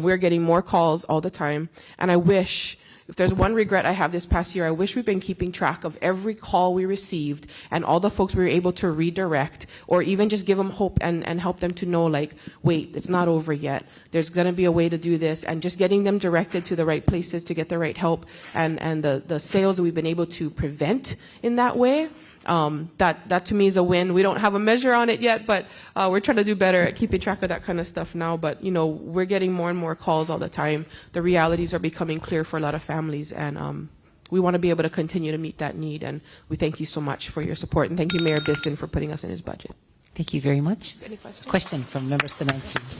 We're getting more calls all the time, and I wish. If there's one regret I have this past year, I wish we've been keeping track of every call we received and all the folks we were able to redirect, or even just give them hope and help them to know, like, wait, it's not over yet. There's going to be a way to do this, and just getting them directed to the right places to get the right help, and the sales that we've been able to prevent in that way. That to me is a win. We don't have a measure on it yet, but we're trying to do better at keeping track of that kind of stuff now. But we're getting more and more calls all the time. The realities are becoming clear for a lot of families, and we want to be able to continue to meet that need. And we thank you so much for your support, and thank you, Mayor Bisson, for putting us in his budget. Thank you very much. Any questions? Question from Member Sinensis.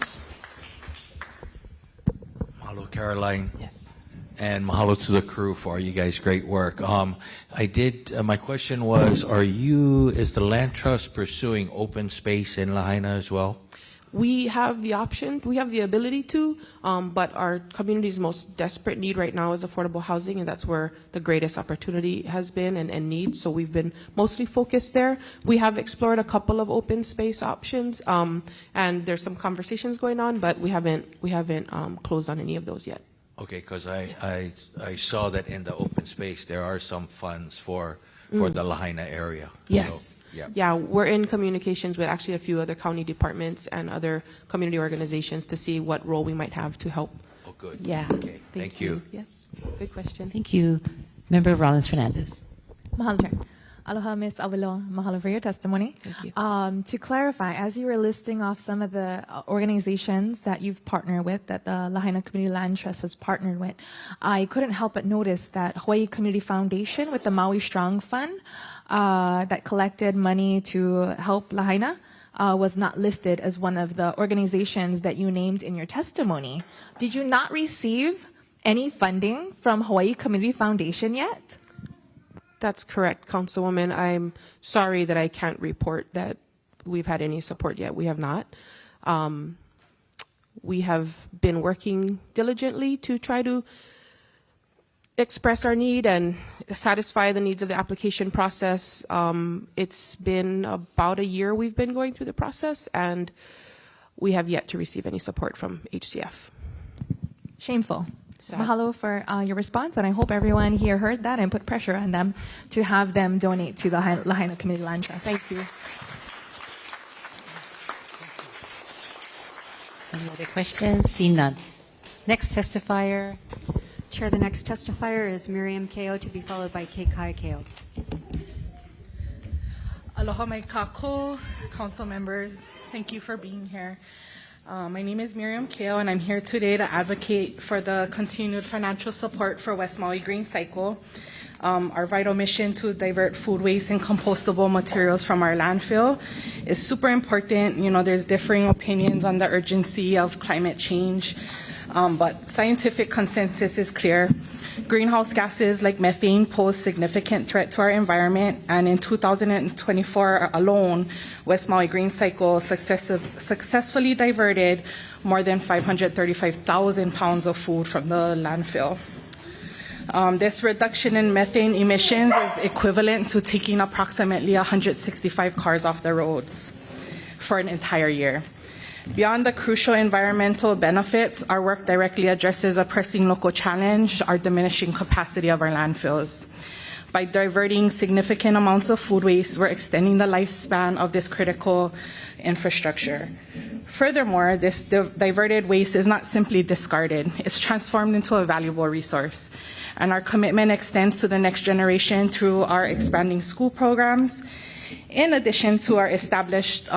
Mahalo, Caroline. Yes. And mahalo to the crew for you guys' great work. My question was, is the land trust pursuing open space in Lāhainā as well? We have the option, we have the ability to, but our community's most desperate need right now is affordable housing, and that's where the greatest opportunity has been and need. So we've been mostly focused there. We have explored a couple of open space options, and there's some conversations going on, but we haven't closed on any of those yet. Okay, because I saw that in the open space there are some funds for the Lāhainā area. Yes. So, yeah, we're in communications with actually a few other county departments and other community organizations to see what role we might have to help. Oh, good. Yeah. Okay. Thank you. Yes. Good question. Thank you. Member Rollins Fernandez. Mahalo, Chair. Aloha, Ms. Avilo. Mahalo for your testimony. Thank you. To clarify, as you were listing off some of the organizations that you've partnered with, that the Lāhainā Community Land Trust has partnered with, I couldn't help but notice that Hawaii Community Foundation with the Maui Strong Fund that collected money to help Lāhainā was not listed as one of the organizations that you named in your testimony. Did you not receive any funding from Hawaii Community Foundation yet? That's correct, Councilwoman. I'm sorry that I can't report that we've had any support yet. We have not. We have been working diligently to try to express our need and satisfy the needs of the application process. It's been about a year we've been going through the process, and we have yet to receive any support from HCF. Shameful. Mahalo for your response, and I hope everyone here heard that and put pressure on them to have them donate to the Lāhainā Community Land Trust. Thank you. Any other questions? See none. Next testifier. Chair, the next testifier is Miriam Kao, to be followed by Kekai Kao. Aloha mai kako, council members. Thank you for being here. My name is Miriam Kao, and I'm here today to advocate for the continued financial support for West Maui Green Cycle. Our vital mission to divert food waste and compostable materials from our landfill is super important. You know, there's differing opinions on the urgency of climate change, but scientific consensus is clear. Greenhouse gases like methane pose significant threat to our environment, and in 2024 alone, West Maui Green Cycle successfully diverted more than 535,000 pounds of food from the landfill. This reduction in methane emissions is equivalent to taking approximately 165 cars off the roads for an entire year. Beyond the crucial environmental benefits, our work directly addresses a pressing local challenge, our diminishing capacity of our landfills. By diverting significant amounts of food waste, we're extending the lifespan of this critical infrastructure. Furthermore, this diverted waste is not simply discarded, it's transformed into a valuable resource. And our commitment extends to the next generation through our expanding school programs, in addition to our established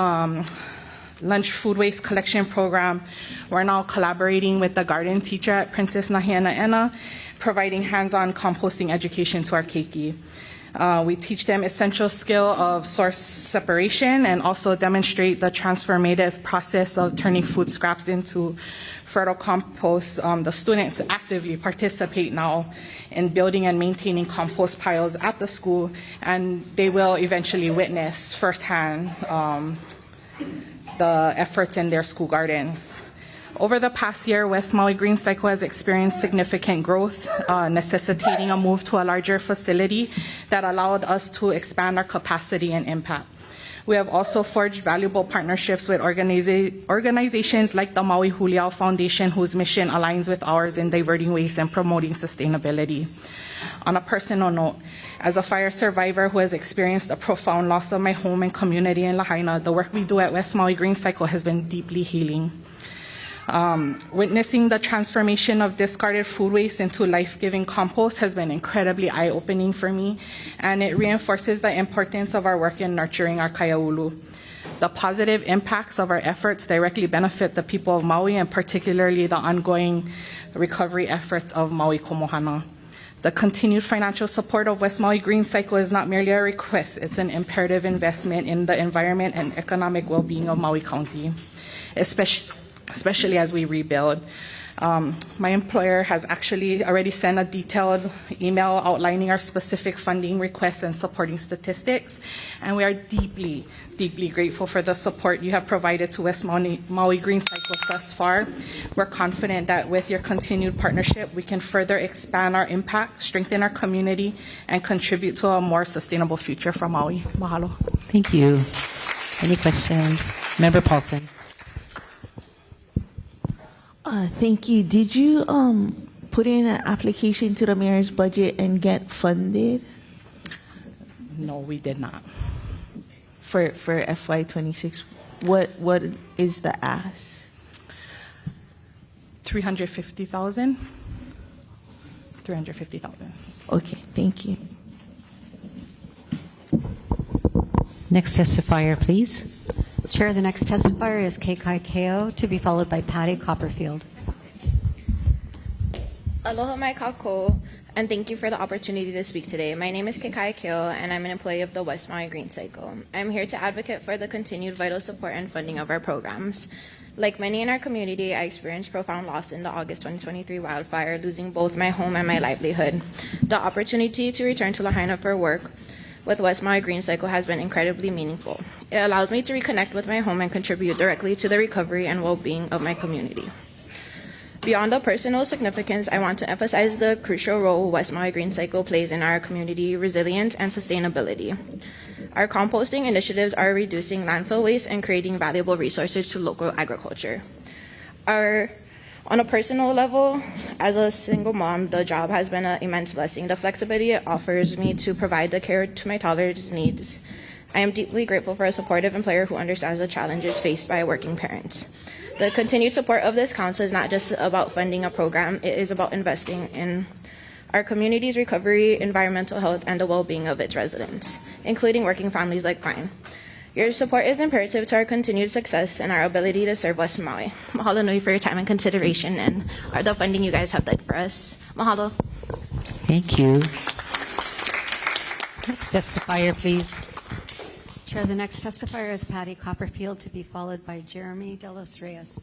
lunch food waste collection program. We're now collaborating with the garden teacher at Princess Lāhainā, providing hands-on composting education to our keiki. We teach them essential skill of source separation and also demonstrate the transformative process of turning food scraps into fertile compost. The students actively participate now in building and maintaining compost piles at the school, and they will eventually witness firsthand the efforts in their school gardens. Over the past year, West Maui Green Cycle has experienced significant growth, necessitating a move to a larger facility that allowed us to expand our capacity and impact. We have also forged valuable partnerships with organizations like the Maui Huliao Foundation, whose mission aligns with ours in diverting waste and promoting sustainability. On a personal note, as a fire survivor who has experienced a profound loss of my home and community in Lāhainā, the work we do at West Maui Green Cycle has been deeply healing. Witnessing the transformation of discarded food waste into life-giving compost has been incredibly eye-opening for me, and it reinforces the importance of our work in nurturing our kaiāulu. The positive impacts of our efforts directly benefit the people of Maui, and particularly the ongoing recovery efforts of Maui Komohana. The continued financial support of West Maui Green Cycle is not merely a request, it's an imperative investment in the environment and economic well-being of Maui County, especially as we rebuild. My employer has actually already sent a detailed email outlining our specific funding requests and supporting statistics, and we are deeply, deeply grateful for the support you have provided to West Maui Green Cycle thus far. We're confident that with your continued partnership, we can further expand our impact, strengthen our community, and contribute to a more sustainable future for Maui. Mahalo. Thank you. Any questions? Member Paulson. Thank you. Did you put in an application to the mayor's budget and get funded? No, we did not. For FY26, what is the ask? 350,000. 350,000. Okay, thank you. Next testifier, please. Chair, the next testifier is Kekai Keo, to be followed by Patty Copperfield. Aloha mai kako, and thank you for the opportunity to speak today. My name is Kekai Keo, and I'm an employee of the West Maui Green Cycle. I'm here to advocate for the continued vital support and funding of our programs. Like many in our community, I experienced profound loss in the August 2023 wildfire, losing both my home and my livelihood. The opportunity to return to Lāhainā for work with West Maui Green Cycle has been incredibly meaningful. It allows me to reconnect with my home and contribute directly to the recovery and well-being of my community. Beyond the personal significance, I want to emphasize the crucial role West Maui Green Cycle plays in our community resilience and sustainability. Our composting initiatives are reducing landfill waste and creating valuable resources to local agriculture. On a personal level, as a single mom, the job has been an immense blessing. The flexibility it offers me to provide the care to my toddler's needs. I am deeply grateful for a supportive employer who understands the challenges faced by working parents. The continued support of this council is not just about funding a program, it is about investing in our community's recovery, environmental health, and the well-being of its residents, including working families like mine. Your support is imperative to our continued success and our ability to serve West Maui. Mahalo nui for your time and consideration and the funding you guys have done for us. Mahalo. Thank you. Next testifier, please. Chair, the next testifier is Patty Copperfield, to be followed by Jeremy De Los Reyes.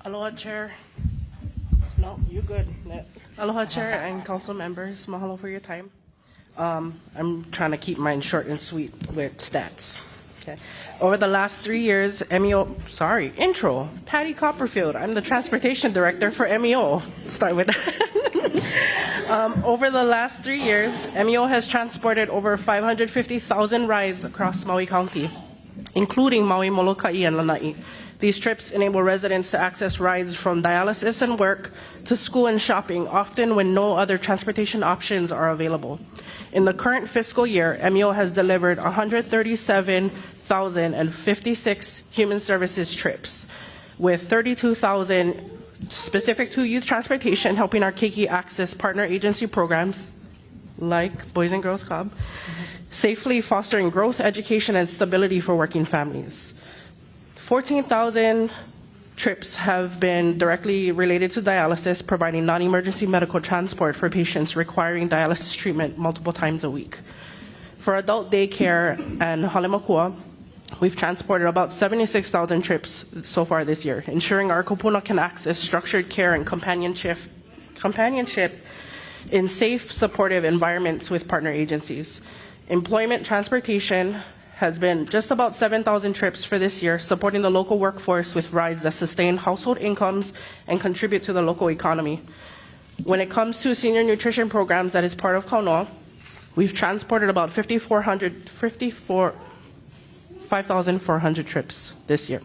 Aloha, Chair. No, you good. Aloha, Chair and council members. Mahalo for your time. I'm trying to keep mine short and sweet with stats. Okay. Over the last 3 years, intro. Patty Copperfield. I'm the transportation director for MEO. Start with that. Over the last 3 years, MEO has transported over 550,000 rides across Maui County, including Maui, Molokai, and Lanai. These trips enable residents to access rides from dialysis and work to school and shopping, often when no other transportation options are available. In the current fiscal year, MEO has delivered 137,056 human services trips, with 32,000 specific to youth transportation, helping our Keiki access partner agency programs like Boys and Girls Club, safely fostering growth, education, and stability for working families. 14,000 trips have been directly related to dialysis, providing non-emergency medical transport for patients requiring dialysis treatment multiple times a week. For adult daycare and halemakua, we've transported about 76,000 trips so far this year, ensuring our kupuna can access structured care and companionship in safe, supportive environments with partner agencies. Employment transportation has been just about 7,000 trips for this year, supporting the local workforce with rides that sustain household incomes and contribute to the local economy. When it comes to senior nutrition programs that is part of Kaunoa, we've transported about 5,400 trips this year,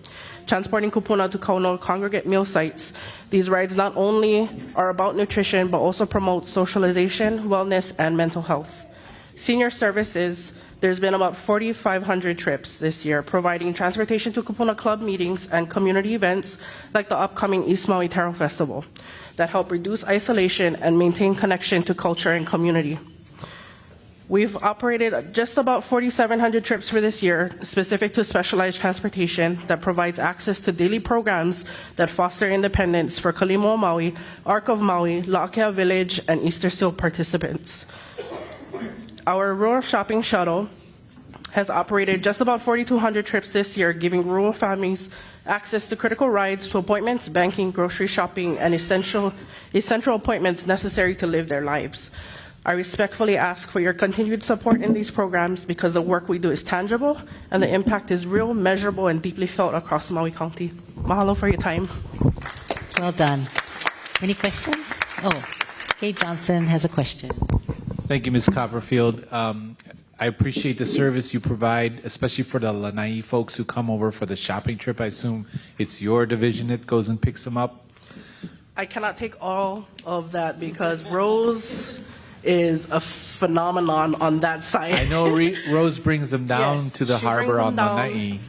transporting kupuna to Kaunoa congregate meal sites. These rides not only are about nutrition, but also promote socialization, wellness, and mental health. Senior services, there's been about 4,500 trips this year, providing transportation to Kupuna Club meetings and community events like the upcoming East Maui Taro Festival that help reduce isolation and maintain connection to culture and community. We've operated just about 4,700 trips for this year, specific to specialized transportation that provides access to daily programs that foster independence for Kalimo Maui, Arc of Maui, La'akea Village, and Easter Seal participants. Our rural shopping shuttle has operated just about 4,200 trips this year, giving rural families access to critical rides to appointments, banking, grocery shopping, and essential appointments necessary to live their lives. I respectfully ask for your continued support in these programs because the work we do is tangible and the impact is real, measurable, and deeply felt across Maui County. Mahalo for your time. Well done. Any questions? Oh, Gabe Johnson has a question. Thank you, Ms. Copperfield. I appreciate the service you provide, especially for the Lanai folks who come over for the shopping trip. I assume it's your division that goes and picks them up? I cannot take all of that because Rose is a phenomenon on that side. I know Rose brings them down Yes, to the she harbor brings them on down. Lanai.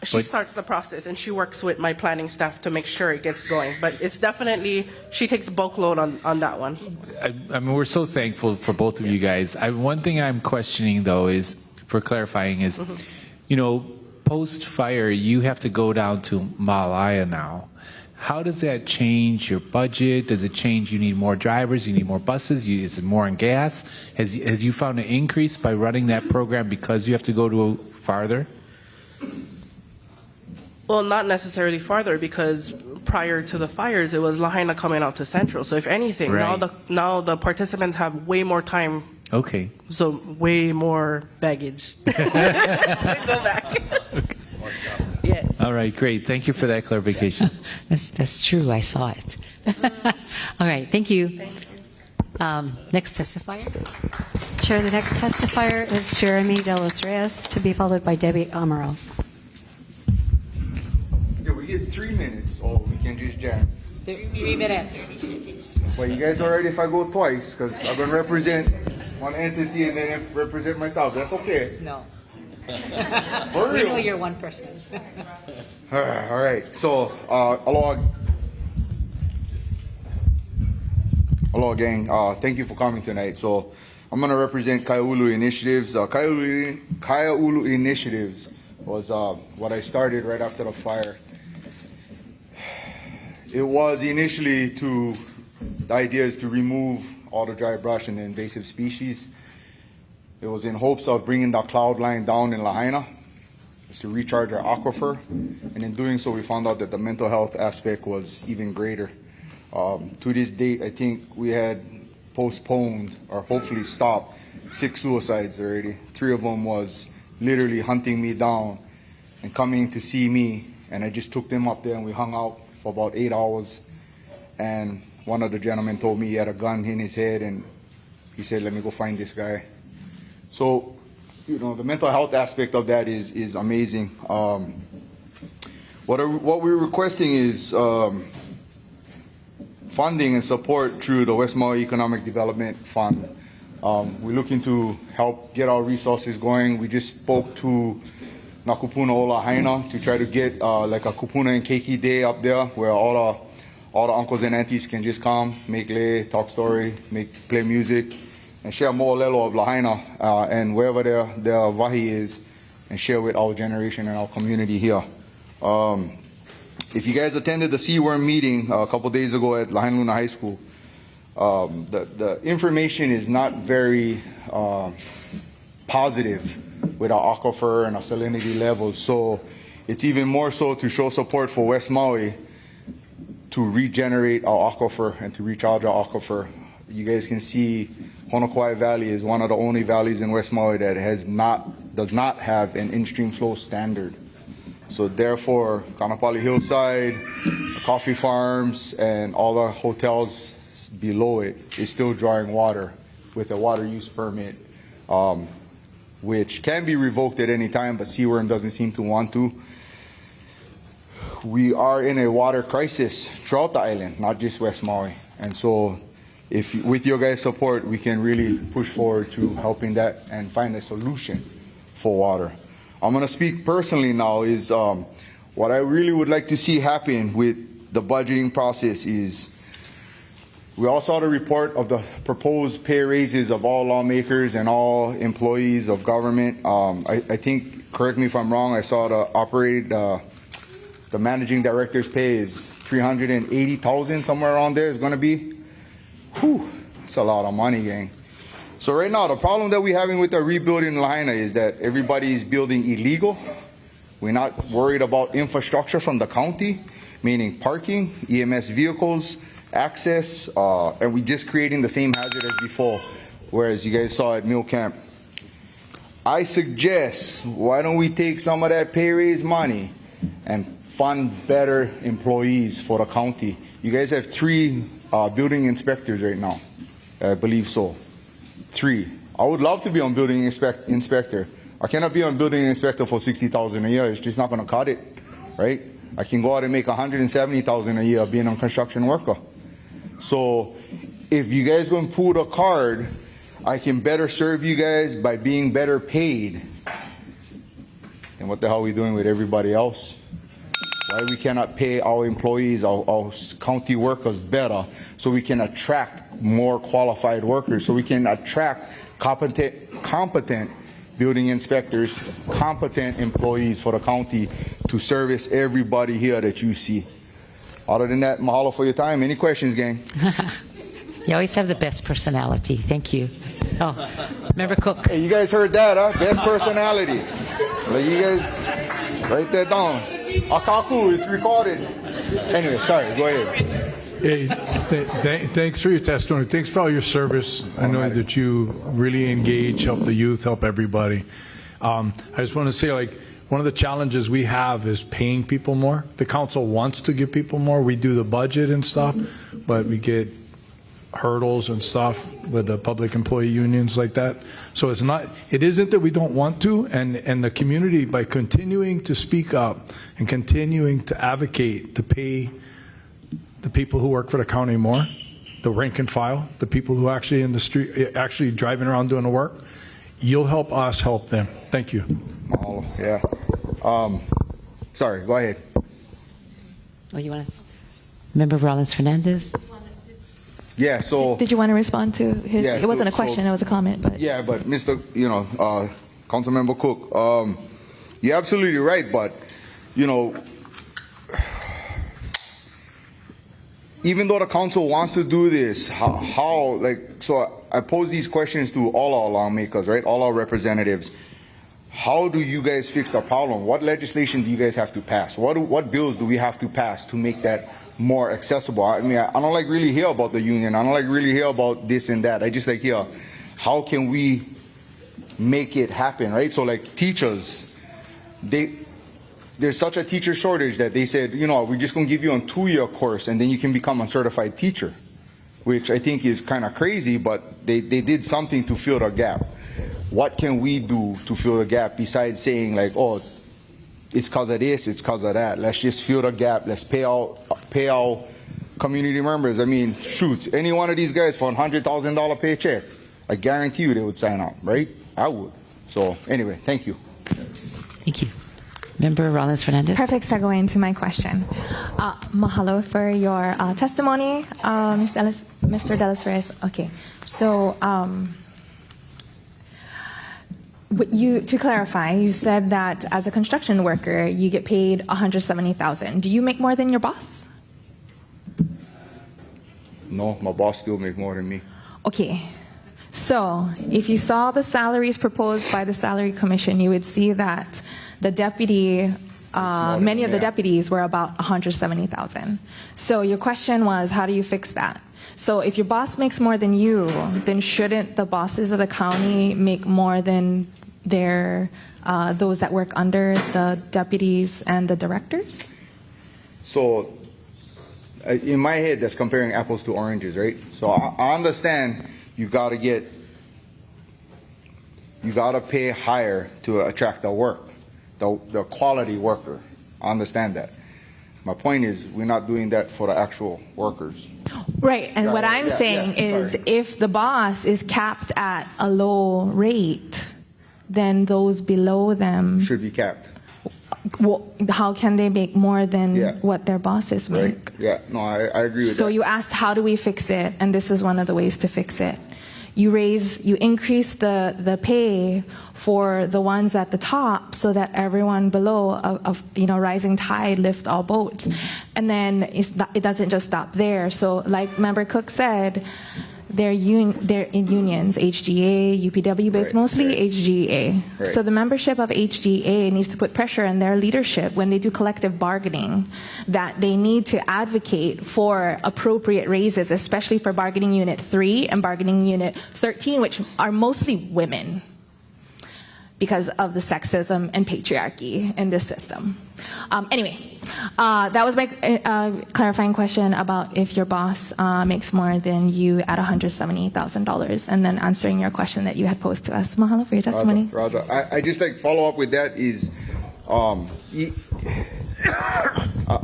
She starts the process and she works with my planning staff to make sure it gets going. But it's definitely, she takes bulk load on that one. I mean, we're so thankful for both of you guys. One thing I'm questioning, though, is, for clarifying, is, you know, post-fire, you have to go down to Malaya now. How does that change your budget? Does it change, you need more drivers, you need more buses, is it more on gas? Has you found an increase by running that program because you have to go to farther? Well, not necessarily farther because prior to the fires, it was Lāhainā coming out to Central. So if anything, Right. now the participants have way more time. Okay. So way more baggage. To go back. Yes. All right, great. Thank you for that clarification. That's true. I saw it. All right. Thank you. Next testifier. Chair, the next testifier is Jeremy De Los Reyes, to be followed by Debbie Amaro. Yeah, we get 3 minutes, or we can just jam. 3 minutes. Well, you guys alright if I go twice, because I'm going to represent one entity and then represent myself. That's okay. No. For We real. know you're one person. All right. So, aloha, gang. Thank you for coming tonight. So, I'm going to represent Kaia'ulu Initiatives. Kaia'ulu Initiatives was what I started right after the fire. It was initially to The idea is to remove all the dry brush and the invasive species. It was in hopes of bringing the cloud line down in Lāhainā, is to recharge our aquifer, and in doing so we found out that the mental health aspect was even greater. To this date, I think we had postponed or hopefully stopped 6 suicides already. 3 of them was literally hunting me down and coming to see me, and I just took them up there and we hung out for about 8 hours, and one of the gentlemen told me he had a gun in his head and he said, let me go find this guy. So, you know, the mental health aspect of that is amazing. What we're requesting is funding and support through the West Maui Economic Development Fund. We're looking to help get our resources going. We just spoke to na kupuna o Lāhainā to try to get like a kupuna and keiki day up there where all the uncles and aunties can just come, make lei, talk story, play music, and share more lelo of Lāhainā and wherever their wahi is, and share with our generation and our community here. If you guys attended the Seaworm meeting a couple days ago at Lāhainā High School, the information is not very positive with our aquifer and our salinity levels. So it's even more so to show support for West Maui to regenerate our aquifer and to recharge our aquifer. You guys can see Honoko'ai Valley is one of the only valleys in West Maui that does not have an in-stream flow standard. So therefore, Kanapali Hillside, coffee farms, and all the hotels below it is still drawing water with a water use permit, which can be revoked at any time, but Seaworm doesn't seem to want to. We are in a water crisis throughout the island, not just West Maui. And so if with your guys' support, we can really push forward to helping that and find a solution for water. I'm going to speak personally now is what I really would like to see happen with the budgeting process is we all saw the report of the proposed pay raises of all lawmakers and all employees of government. I think, correct me if I'm wrong, I saw the managing director's pay is $380,000, somewhere around there is going to be. Whew, that's a lot of money, gang. So right now, the problem that we're having with the rebuilding in Lāhainā is that everybody is building illegal. We're not worried about infrastructure from the county, meaning parking, EMS vehicles, access, and we're just creating the same hazard as before, whereas you guys saw at Mill Camp. I suggest, why don't we take some of that pay raise money and fund better employees for the county? You guys have 3 building inspectors right now, I believe so. 3. I would love to be on building inspector. I cannot be on building inspector for $60,000 a year. It's just not going to cut it, right? I can go out and make $170,000 a year being a construction worker. So if you guys going to pull the card, I can better serve you guys by being better paid. And what the hell are we doing with everybody else? Why we cannot pay our employees, our county workers better so we can attract more qualified workers, so we can attract competent building inspectors, competent employees for the county to service everybody here that you see. Other than that, mahalo for your time. Any questions, gang? You always have the best personality. Thank you. Oh, Member Cook. Hey, you guys heard that, huh? Best personality. Like, you guys write that down. Akaku is recorded. Anyway, sorry, go ahead. Hey, thanks for your testimony. Thanks for all your service. I know that you really engage, help the youth, help everybody. I just want to say, like, one of the challenges we have is paying people more. The council wants to give people more. We do the budget and stuff, but we get hurdles and stuff with the public employee unions like that. So it isn't that we don't want to, and the community, by continuing to speak up and continuing to advocate to pay the people who work for the county more, the rank and file, the people who actually in the street, actually driving around doing the work, you'll help us help them. Thank you. Oh, yeah. Sorry, go ahead. Oh, you want to? Member Rollins Fernandez? Yeah, so. Did you want to respond to his? Yeah, it wasn't a question, it was a comment. But yeah, but Mr. Councilmember Cook, you're absolutely right, but, even though the council wants to do this, so I pose these questions to all our lawmakers, right? All our representatives. How do you guys fix the problem? What legislation do you guys have to pass? What bills do we have to pass to make that more accessible? I mean, I don't like really hear about the union. I don't like really hear about this and that. I just like hear, how can we make it happen, right? So like teachers, there's such a teacher shortage that they said, you know, we're just going to give you a 2-year course and then you can become a certified teacher, which I think is kind of crazy, but they did something to fill the gap. What can we do to fill the gap besides saying like, oh, it's because of this, it's because of that. Let's just fill the gap. Let's pay our community members. I mean, shoot, any one of these guys for a $100,000 paycheck, I guarantee you they would sign up, right? I would. So anyway, thank you. Thank you. Member Rollins Fernandez. Perfect segue into my question. Mahalo for your testimony, Mr. Delas Reyes. Okay, so to clarify, you said that as a construction worker, you get paid $170,000. Do you make more than your boss? No, my boss still makes more than me. Okay. So, if you saw the salaries proposed by the Salary Commission, you would see that the deputy, many of the deputies were about $170,000. So your question was, how do you fix that? So if your boss makes more than you, then shouldn't the bosses of the county make more than those that work under the deputies and the directors? So in my head, that's comparing apples to oranges, right? So I understand you got to pay higher to attract the work, the quality worker. I understand that. My point is, we're not doing that for the actual workers. Right, and what I'm saying is, if the boss is capped at a low rate, then those below them should be capped. Well, how can they make more than what their bosses make? Right. Yeah, no, I agree with that. So you asked, how do we fix it? And this is one of the ways to fix it. You increase the pay for the ones at the top so that everyone below, rising tide lift all boats. And then it doesn't just stop there. So like Member Cook said, they're in unions, HGA, UPW, but it's mostly HGA. Right. So the membership of HGA needs to put pressure on their leadership when they do collective bargaining, that they need to advocate for appropriate raises, especially for bargaining unit 3 and bargaining unit 13, which are mostly women, because of the sexism and patriarchy in this system. Anyway, that was my clarifying question about if your boss makes more than you at $170,000, and then answering your question that you had posed to us. Mahalo for your testimony. Roger. I just like follow up with that is,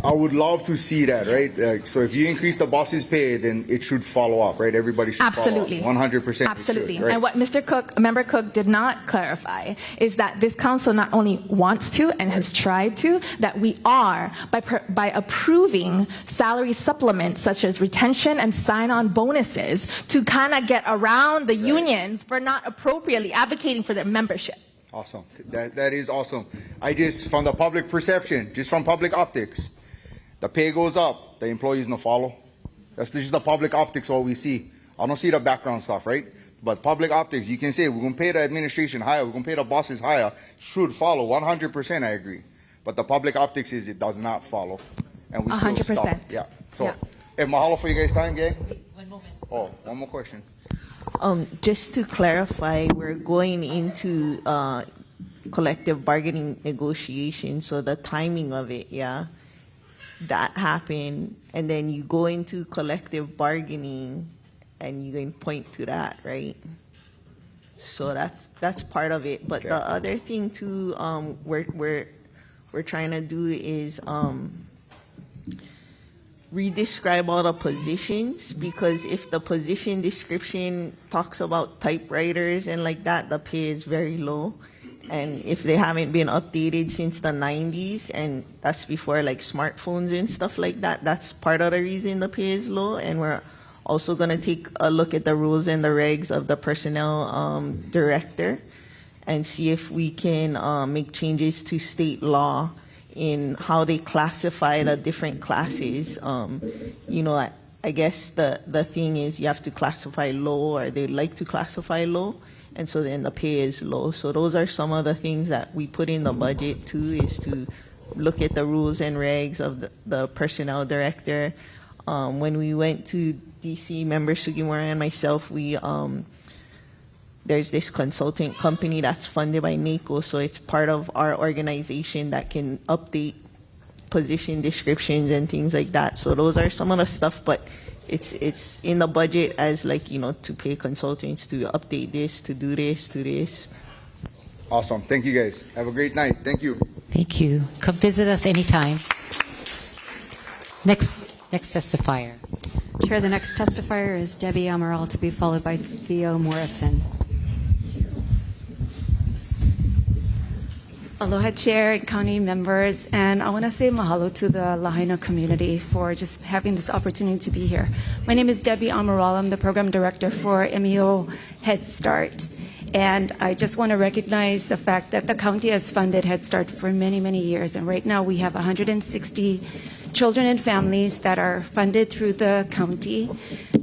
I would love to see that, right? So if you increase the boss's pay, then it should follow up, right? Everybody should Absolutely. follow up. 100%. Absolutely. Should, right? And what Member Cook did not clarify is that this council not only wants to and has tried to, that we are, by approving salary supplements such as retention and sign-on bonuses to kind of get around the unions for not appropriately advocating for their membership. Awesome. That is awesome. From the public perception, just from public optics, the pay goes up, the employees no follow. That's just the public optics all we see. I don't see the background stuff, right? But public optics, you can say we're going to pay the administration higher, we're going to pay the bosses higher, should follow. 100% I agree. But the public optics is it does not follow. And we still 100%. stop. Yeah. So, hey, mahalo for you guys' time, gang. One moment. Oh, one more question. Just to clarify, we're going into collective bargaining negotiations, so the timing of it, that happened, and then you go into collective bargaining, and you can point to that, right? So that's part of it. But the other thing too, we're trying to do is redescribe all the positions, because if the position description talks about typewriters and like that, the pay is very low. And if they haven't been updated since the 90s, and that's before like smartphones and stuff like that, that's part of the reason the pay is low. And we're also going to take a look at the rules and the regs of the personnel director and see if we can make changes to state law in how they classify the different classes. I guess the thing is you have to classify low, or they like to classify low, and so then the pay is low. So those are some of the things that we put in the budget too, is to look at the rules and regs of the personnel director. When we went to DC, member Sugimura and myself, we there's this consulting company that's funded by NACO, so it's part of our organization that can update position descriptions and things like that. So those are some of the stuff, but it's in the budget as like, you know, to pay consultants to update this, to do this, to this. Awesome. Thank you guys. Have a great night. Thank you. Thank you. Come visit us anytime. Next testifier. Chair, the next testifier is Debbie Amaral, to be followed by Theo Morrison. Aloha, Chair and County members, and I want to say mahalo to the Lāhainā community for just having this opportunity to be here. My name is Debbie Amaral. I'm the Program Director for MEO Head Start, and I just want to recognize the fact that the county has funded Head Start for many, many years, and right now we have 160 children and families that are funded through the county,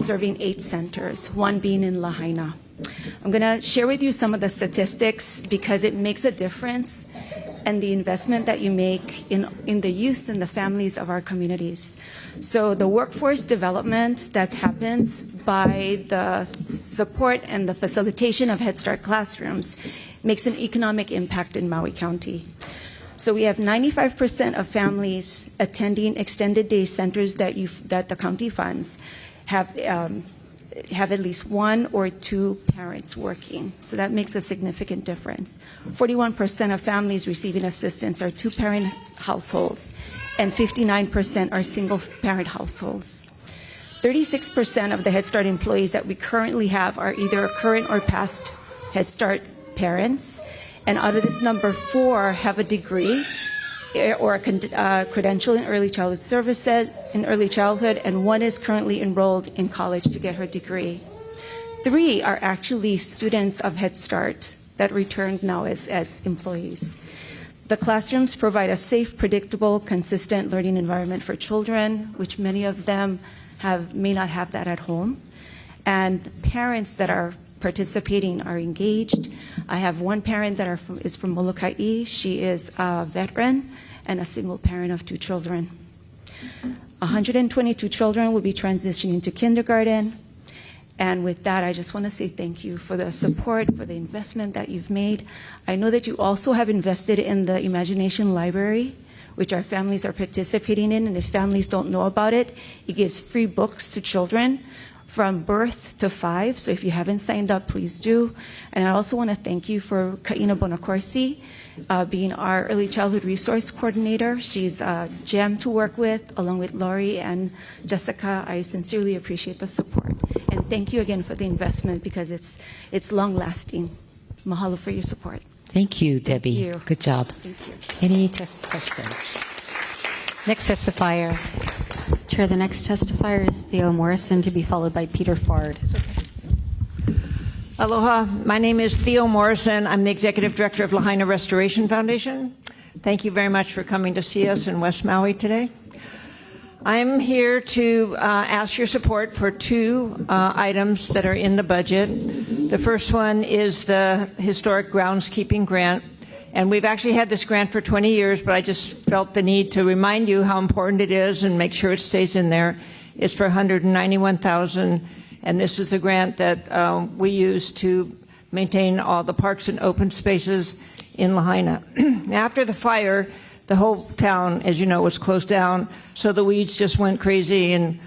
serving 8 centers, one being in Lāhainā. I'm going to share with you some of the statistics because it makes a difference and the investment that you make in the youth and the families of our communities. So the workforce development that happens by the support and the facilitation of Head Start classrooms makes an economic impact in Maui County. So we have 95% of families attending extended day centers that the county funds have at least 1 or 2 parents working. So that makes a significant difference. 41% of families receiving assistance are 2-parent households, and 59% are single-parent households. 36% of the Head Start employees that we currently have are either current or past Head Start parents, and out of this number, 4 have a degree or a credential in early childhood services, in early childhood, and 1 is currently enrolled in college to get her degree. 3 are actually students of Head Start that returned now as employees. The classrooms provide a safe, predictable, consistent learning environment for children, which many of them may not have that at home. And parents that are participating are engaged. I have one parent that is from Molokai. She is a veteran and a single parent of 2 children. 122 children will be transitioning to kindergarten. And with that, I just want to say thank you for the support, for the investment that you've made. I know that you also have invested in the Imagination Library, which our families are participating in. And if families don't know about it, it gives free books to children from birth to 5. So if you haven't signed up, please do. And I also want to thank you for Kaina Bonacorsi being our early childhood resource coordinator. She's a gem to work with, along with Laurie and Jessica. I sincerely appreciate the support. And thank you again for the investment because it's long lasting. Mahalo for your support. Thank you, Debbie. Thank you. Good job. Thank you. Any questions? Next testifier. Chair, the next testifier is Theo Morrison, to be followed by Peter Fard. Aloha, my name is Theo Morrison. I'm the Executive Director of Lāhainā Restoration Foundation. Thank you very much for coming to see us in West Maui today. I'm here to ask your support for 2 items that are in the budget. The first one is the Historic Groundskeeping Grant. And we've actually had this grant for 20 years, but I just felt the need to remind you how important it is and make sure it stays in there. It's for $191,000, and this is a grant that we use to maintain all the parks and open spaces in Lāhainā. After the fire, the whole town, as you know, was closed down, so the weeds just went crazy, and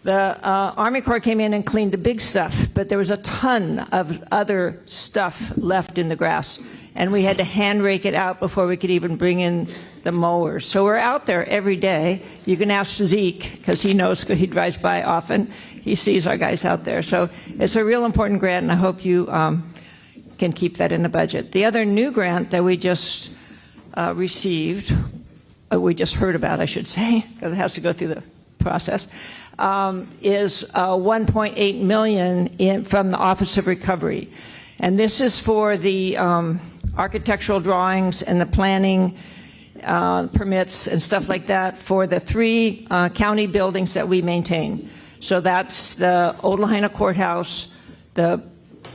the Army Corps came in and cleaned the big stuff, but there was a ton of other stuff left in the grass. And we had to hand rake it out before we could even bring in the mowers. So we're out there every day. You can ask Zeke, because he knows, he drives by often. He sees our guys out there. So it's a real important grant, and I hope you can keep that in the budget. The other new grant that we just received, we just heard about, I should say, because it has to go through the process, is $1.8 million from the Office of Recovery. And this is for the architectural drawings and the planning permits and stuff like that for the 3 county buildings that we maintain. So that's the Old Lāhainā Courthouse, the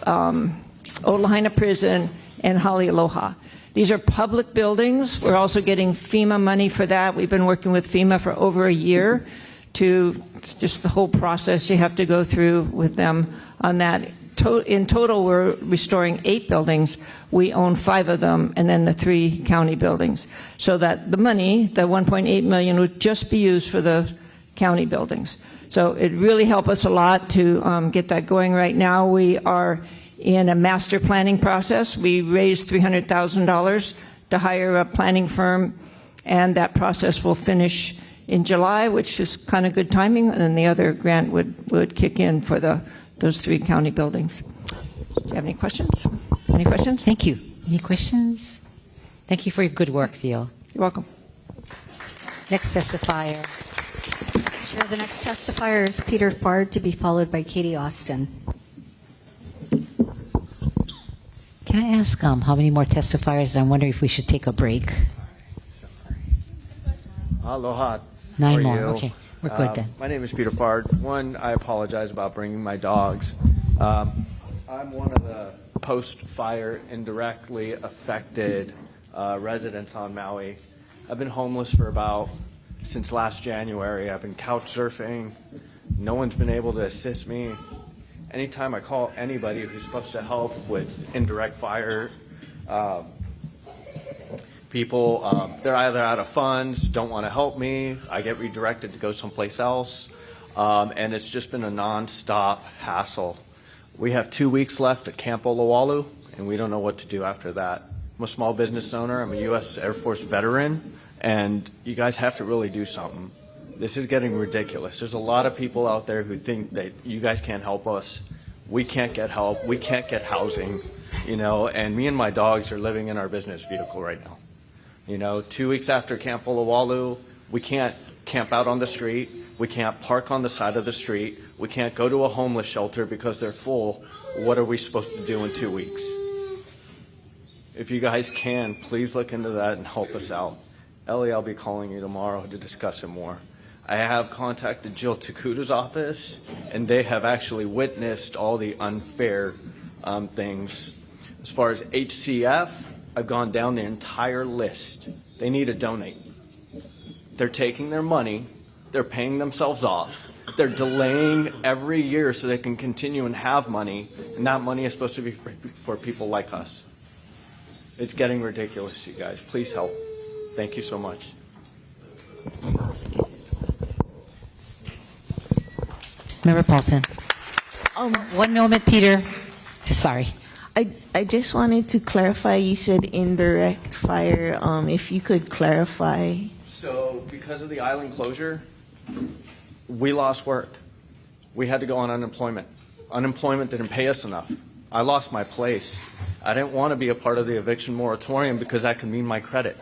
Old Lāhainā Prison, and Hali Aloha. These are public buildings. We're also getting FEMA money for that. We've been working with FEMA for over a year to just the whole process you have to go through with them on that. In total, we're restoring 8 buildings. We own 5 of them, and then the 3 county buildings. So that the money, the $1.8 million, would just be used for the county buildings. So it really helped us a lot to get that going. Right now, we are in a master planning process. We raised $300,000 to hire a planning firm, and that process will finish in July, which is kind of good timing, and then the other grant would kick in for those 3 county buildings. Do you have any questions? Any questions? Thank you. Any questions? Thank you for your good work, Theo. You're welcome. Next testifier. Chair, the next testifier is Peter Fard, to be followed by Katie Austin. Can I ask how many more testifiers? I'm wondering if we should take a break. Aloha. 9 How are more. you? Okay, we're good then. My name is Peter Fard. One, I apologize about bringing my dogs. I'm one of the post-fire indirectly affected residents on Maui. I've been homeless for since last January. I've been couch surfing. No one's been able to assist me. Anytime I call anybody who's supposed to help with indirect fire, people, they're either out of funds, don't want to help me, I get redirected to go someplace else, and it's just been a non-stop hassle. We have 2 weeks left at Camp Olowalu, and we don't know what to do after that. I'm a small business owner, I'm a U.S. Air Force veteran, and you guys have to really do something. This is getting ridiculous. There's a lot of people out there who think that you guys can't help us. We can't get help, we can't get housing, and me and my dogs are living in our business vehicle right now. 2 weeks after Camp Olowalu, we can't camp out on the street. We can't park on the side of the street. We can't go to a homeless shelter because they're full. What are we supposed to do in 2 weeks? If you guys can, please look into that and help us out. Ellie, I'll be calling you tomorrow to discuss it more. I have contacted Jill Takuta's office, and they have actually witnessed all the unfair things. As far as HCF, I've gone down the entire list. They need to donate. They're taking their money, they're paying themselves off, they're delaying every year so they can continue and have money, and that money is supposed to be for people like us. It's getting ridiculous, you guys. Please help. Thank you so much. Member Paulson. 1 moment, Peter. Sorry. I just wanted to clarify, you said indirect fire. If you could clarify. So because of the island closure, we lost work. We had to go on unemployment. Unemployment didn't pay us enough. I lost my place. I didn't want to be a part of the eviction moratorium because that could mean my credit.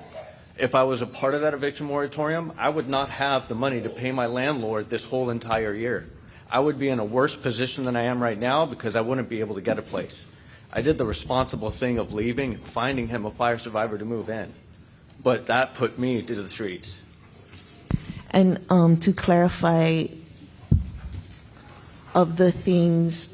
If I was a part of that eviction moratorium, I would not have the money to pay my landlord this whole entire year. I would be in a worse position than I am right now because I wouldn't be able to get a place. I did the responsible thing of leaving and finding him a fire survivor to move in. But that put me to the streets. And to clarify, of the things,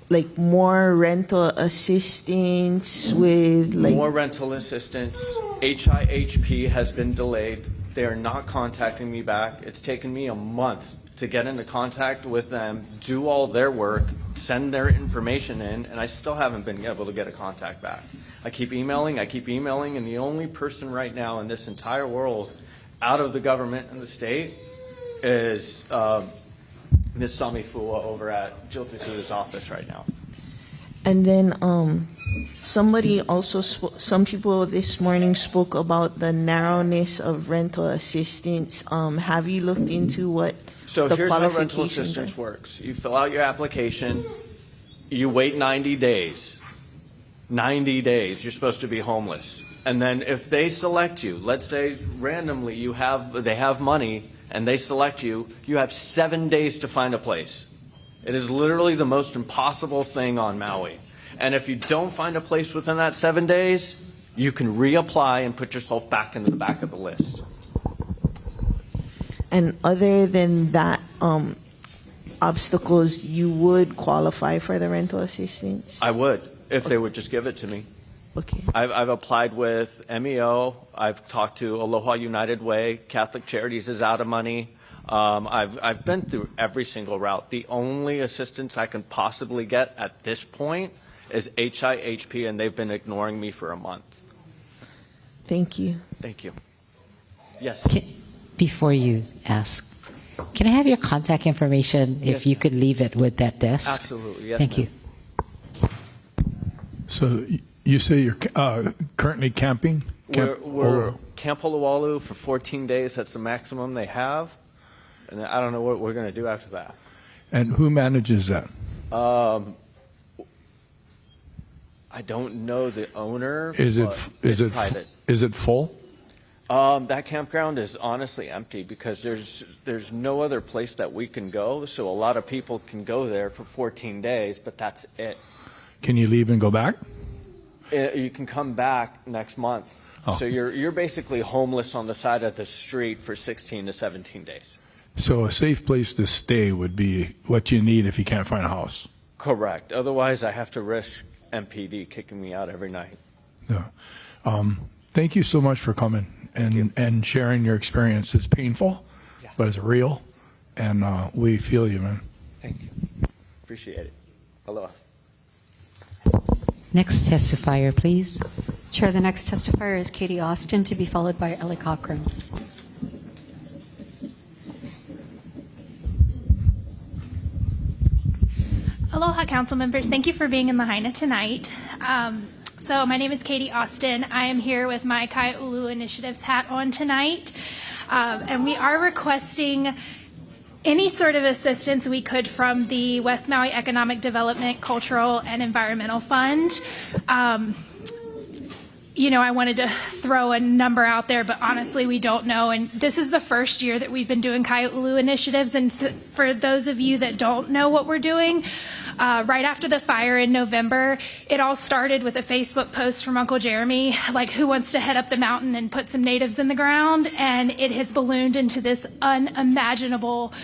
like more rental assistance with like... More rental assistance. HIHP has been delayed. They are not contacting me back. It's taken me a month to get into contact with them, do all their work, send their information in, and I still haven't been able to get a contact back. I keep emailing, and the only person right now in this entire world out of the government and the state is Ms. Sami Fua over at Jill Takuta's office right now. And then somebody also, some people this morning spoke about the narrowness of rental assistance. Have you looked into what So the here's how rental qualifications assistance are? works. You fill out your application, you wait 90 days. 90 days, you're supposed to be homeless. And then if they select you, let's say randomly they have money and they select you, you have 7 days to find a place. It is literally the most impossible thing on Maui. And if you don't find a place within that 7 days, you can reapply and put yourself back into the back of the list. And other than that, obstacles, you would qualify for the rental assistance? I would, if they would just give it to me. Okay. I've applied with MEO. I've talked to Aloha United Way. Catholic Charities is out of money. I've been through every single route. The only assistance I can possibly get at this point is HIHP, and they've been ignoring me for a month. Thank you. Thank you. Yes. Before you ask, can I have your contact information if you could leave it with that desk? Absolutely. Yes, Thank you. So you say you're currently camping? We're Camp Oluwalu for 14 days. That's the maximum they have. And I don't know what we're going to do after that. And who manages that? I don't know the owner. Is it private? Is it full? That campground is honestly empty because there's no other place that we can go. So a lot of people can go there for 14 days, but that's it. Can you leave and go back? You can come back next month. Oh. So you're basically homeless on the side of the street for 16 to 17 days. So a safe place to stay would be what you need if you can't find a house. Correct. Otherwise, I have to risk MPD kicking me out every night. Yeah. Thank you so much for coming and sharing your experience. It's painful, but it's real, and we feel you, man. Thank you. Appreciate it. Aloha. Next testifier, please. Chair, the next testifier is Katie Austin, to be followed by Ellie Cochran. Aloha, council members. Thank you for being in Lāhainā tonight. So my name is Katie Austin. I am here with my Kai'ulu Initiatives hat on tonight. And we are requesting any sort of assistance we could from the West Maui Economic Development, Cultural, and Environmental Fund. I wanted to throw a number out there, but honestly, we don't know. And this is the first year that we've been doing Kai'ulu initiatives. And for those of you that don't know what we're doing, right after the fire in November, it all started with a Facebook post from Uncle Jeremy, like, who wants to head up the mountain and put some natives in the ground? And it has ballooned into this unimaginable,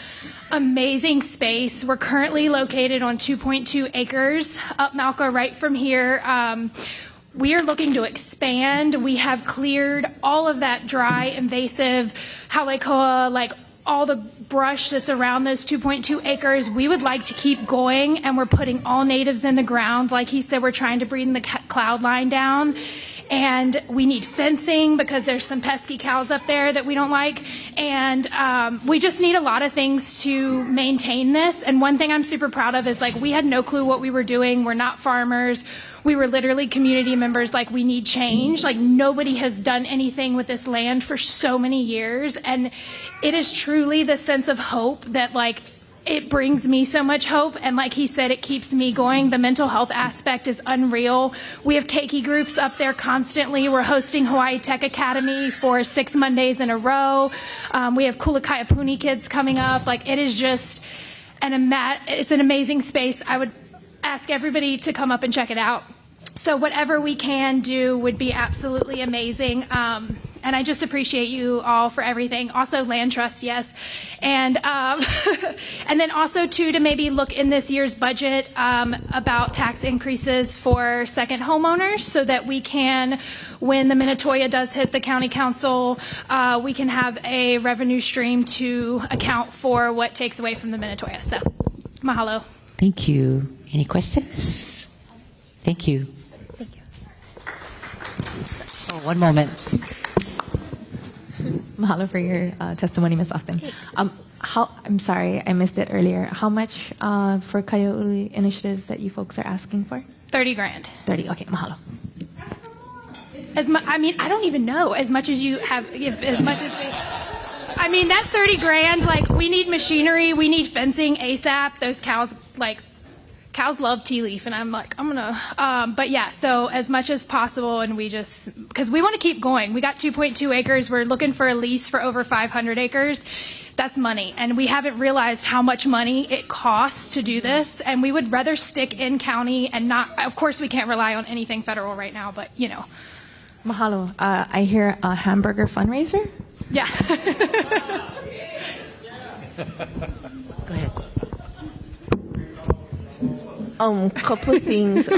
amazing space. We're currently located on 2.2 acres up Malka, right from here. We are looking to expand. We have cleared all of that dry, invasive halekoa, like all the brush that's around those 2.2 acres. We would like to keep going, and we're putting all natives in the ground. Like he said, we're trying to bring the cloud line down. And we need fencing because there's some pesky cows up there that we don't like. And we just need a lot of things to maintain this. And one thing I'm super proud of is, like, we had no clue what we were doing. We're not farmers. We were literally community members. Like, we need change. Like, nobody has done anything with this land for so many years. And it is truly the sense of hope that, like, it brings me so much hope. And like he said, it keeps me going. The mental health aspect is unreal. We have keiki groups up there constantly. We're hosting Hawaii Tech Academy for 6 Mondays in a row. We have Kulakaiapuni kids coming up. Like, it is just it's an amazing space. I would ask everybody to come up and check it out. So whatever we can do would be absolutely amazing. And I just appreciate you all for everything. Also, land trust, yes. And and then also, too, to maybe look in this year's budget about tax increases for second homeowners so that we can, when the Minatoya does hit the county council, we can have a revenue stream to account for what takes away from the Minatoya. So, mahalo. Thank you. Any questions? Thank you. Thank you. Oh, one moment. Mahalo for your testimony, Ms. Austin. I'm sorry, I missed it earlier. How much for Kai'ulu initiatives that you folks are asking for? 30 grand. 30, okay, mahalo. I mean, I don't even know as much as you have, as much as we, I mean, that 30 grand, like, we need machinery, we need fencing ASAP. Those cows, like, cows love tea leaf, and I'm like, I'm gonna, but yeah, so as much as possible, and we just, because we want to keep going. We got 2.2 acres. We're looking for a lease for over 500 acres. That's money, and we haven't realized how much money it costs to do this, and we would rather stick in county and not, of course, we can't rely on anything federal right now, but, you know. Mahalo. I hear a hamburger fundraiser? Yeah. Go ahead. Couple things.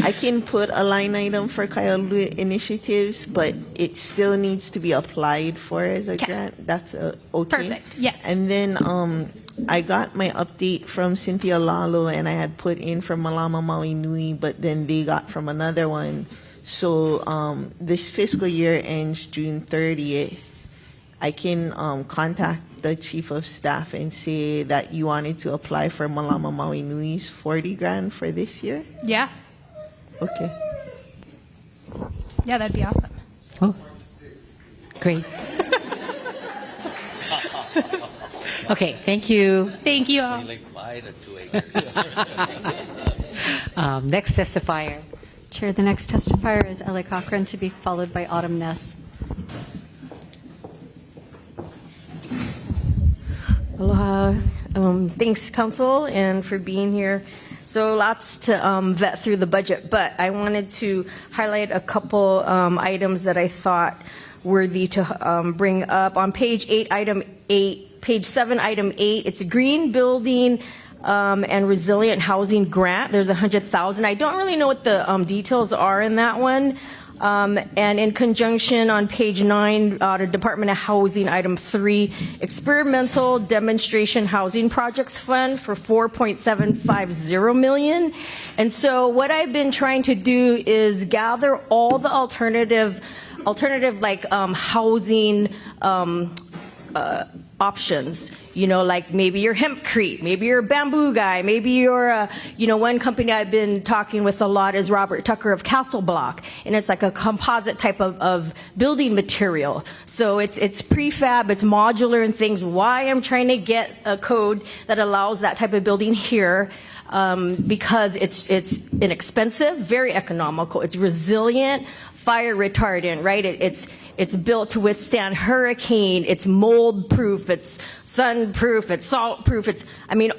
I can put a line item for Kailua initiatives, but it still needs to be applied for as a grant. That's okay. Perfect. Yes. And then I got my update from Cynthia Lalo, and I had put in from Malama Maui Nui, but then they got from another one. So this fiscal year ends June 30th. I can contact the chief of staff and say that you wanted to apply for Malama Maui Nui's 40 grand for this year. Yeah. Okay. Yeah, that'd be awesome. Oh, great. Okay, thank you. Thank you all. Next testifier. Chair, the next testifier is Ellie Cochran, to be followed by Autumn Ness. Aloha. Thanks, Council, and for being here. So lots to vet through the budget, but I wanted to highlight a couple items that I thought worthy to bring up. On page 8, item 8, page 7, item 8, it's a green building and resilient housing grant. There's $100,000. I don't really know what the details are in that one. And in conjunction on page 9, the Department of Housing, item 3, experimental demonstration housing projects fund for $4.750 million. And so what I've been trying to do is gather all the alternative like housing options, you know, like maybe you're hempcrete, maybe you're a bamboo guy, maybe you're one company I've been talking with a lot is Robert Tucker of Castle Block, and it's like a composite type of building material. So it's prefab, it's modular and things. Why I'm trying to get a code that allows that type of building here, because it's inexpensive, very economical, it's resilient, fire retardant, right? It's built to withstand hurricane, it's mold proof, it's sun proof, it's salt proof,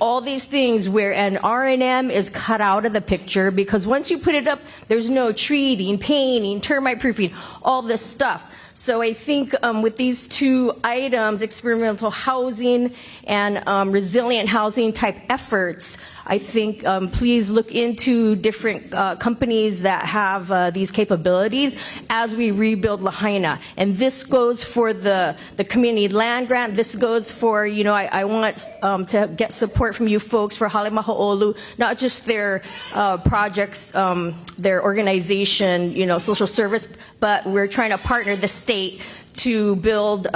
all these things where an R&M is cut out of the picture, because once you put it up, there's no treating, painting, termite proofing, all this stuff. So I think with these two items, experimental housing and resilient housing type efforts, I think please look into different companies that have these capabilities as we rebuild Lāhainā. And this goes for the community land grant. This goes for, I want to get support from you folks for Hale Maho'olu, not just their projects, their organization, social service, but we're trying to partner the state to rebuild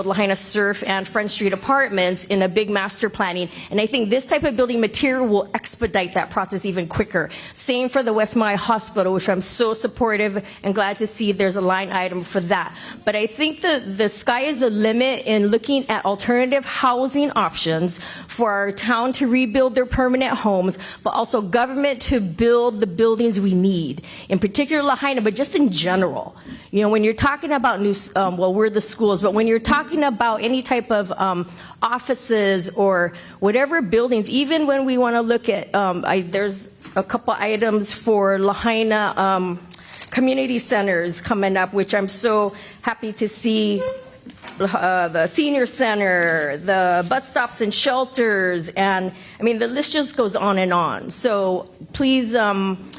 Lāhainā Surf and Front Street apartments in a big master planning. And I think this type of building material will expedite that process even quicker. Same for the West Maui Hospital, which I'm so supportive and glad to see there's a line item for that. But I think the sky is the limit in looking at alternative housing options for our town to rebuild their permanent homes, but also government to build the buildings we need. In particular Lāhainā, but just in general. When you're talking about we're the schools, but when you're talking about any type of offices or whatever buildings, even when we want to look at, there's a couple items for Lāhainā community centers coming up, which I'm so happy to see. The senior center, the bus stops and shelters, and the list just goes on and on. So please, I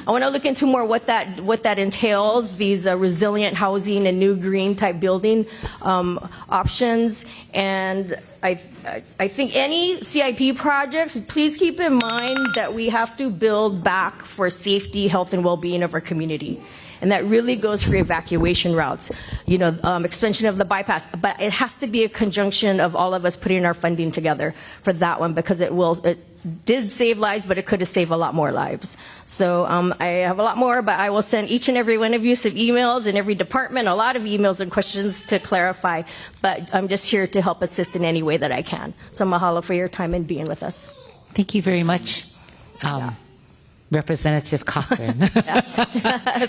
want to look into more what that entails, these resilient housing and new green type building options. And I think any CIP projects, please keep in mind that we have to build back for safety, health, and well-being of our community. And that really goes for evacuation routes, extension of the bypass. But it has to be a conjunction of all of us putting our funding together for that one, because it did save lives, but it could have saved a lot more lives. So I have a lot more, but I will send each and every one of you some emails, and every department a lot of emails and questions to clarify. But I'm just here to help assist in any way that I can. So mahalo for your time and being with us. Thank you very much. Representative Cochran.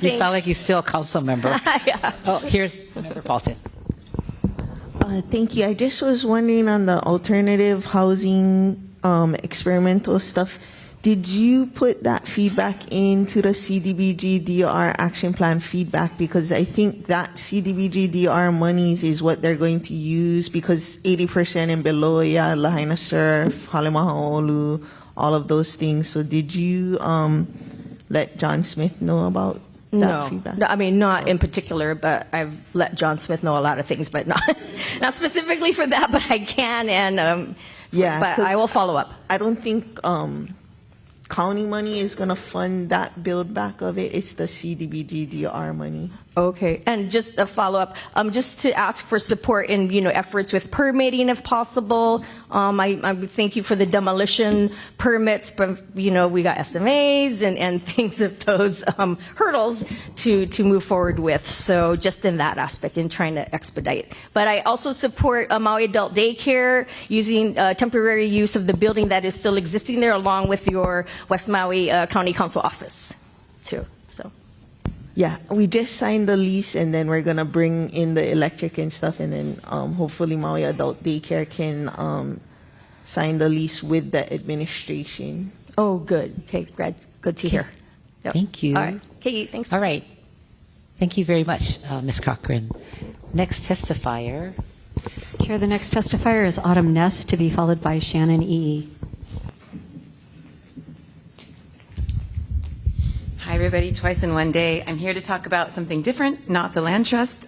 You sound like you're still a council member. Yeah. Oh, here's Member Paulton. Thank you. I just was wondering on the alternative housing experimental stuff, did you put that feedback into the CDBG DR action plan feedback? Because I think that CDBG DR monies is what they're going to use, because 80% in Beloya, Lāhainā Surf, Hale Maho'olu, all of those things. So did you let John Smith know about that No, feedback? no, I mean, not in particular, but I've let John Smith know a lot of things, but not, not specifically for that, but I can, and Yeah, but 'cause I will follow up. I don't think county money is going to fund that build back of it. It's the CDBG-DR money. Okay, and just a follow-up, just to ask for support in, you know, efforts with permitting if possible. I thank you for the demolition permits, but, you know, we got SMAs and things of those hurdles to move forward with. So just in that aspect, in trying to expedite. But I also support Maui Adult Daycare using temporary use of the building that is still existing there, along with your West Maui County Council office, too. So. Yeah, we just signed the lease, and then we're gonna bring in the electric and stuff, and then hopefully Maui Adult Daycare can sign the lease with the administration. Oh, good. Okay, good to hear. Yep. Thank you. All right. Okay, thanks. All right. Thank you very much, Ms. Cochran. Next testifier. Chair, the next testifier is Autumn Ness, to be followed by Shannon E. Hi, everybody. Twice in one day. I'm here to talk about something different, not the land trust.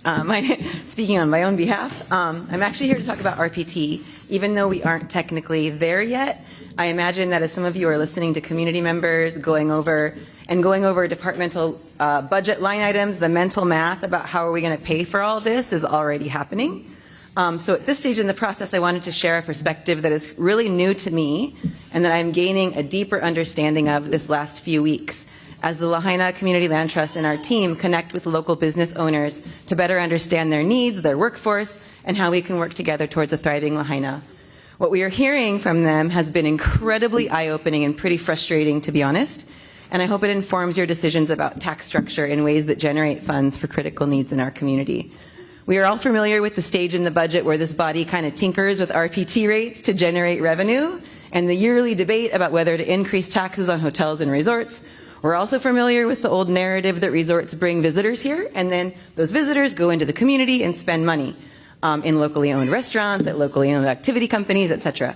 Speaking on my own behalf, I'm actually here to talk about RPT. Even though we aren't technically there yet, I imagine that as some of you are listening to community members going over departmental budget line items, the mental math about how are we going to pay for all this is already happening. So at this stage in the process, I wanted to share a perspective that is really new to me and that I'm gaining a deeper understanding of this last few weeks, as the Lāhainā Community Land Trust and our team connect with local business owners to better understand their needs, their workforce, and how we can work together towards a thriving Lāhainā. What we are hearing from them has been incredibly eye-opening and pretty frustrating, to be honest, and I hope it informs your decisions about tax structure in ways that generate funds for critical needs in our community. We are all familiar with the stage in the budget where this body kind of tinkers with RPT rates to generate revenue, and the yearly debate about whether to increase taxes on hotels and resorts. We're also familiar with the old narrative that resorts bring visitors here, and then those visitors go into the community and spend money in locally owned restaurants, at locally owned activity companies, etc.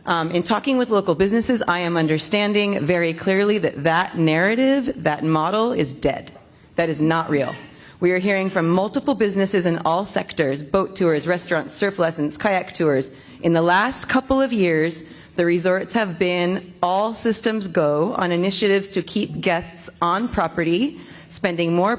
In talking with local businesses, I am understanding very clearly that that narrative, that model is dead. That is not real. We are hearing from multiple businesses in all sectors, boat tours, restaurants, surf lessons, kayak tours. In the last couple of years, the resorts have been all systems go on initiatives to keep guests on property, spending more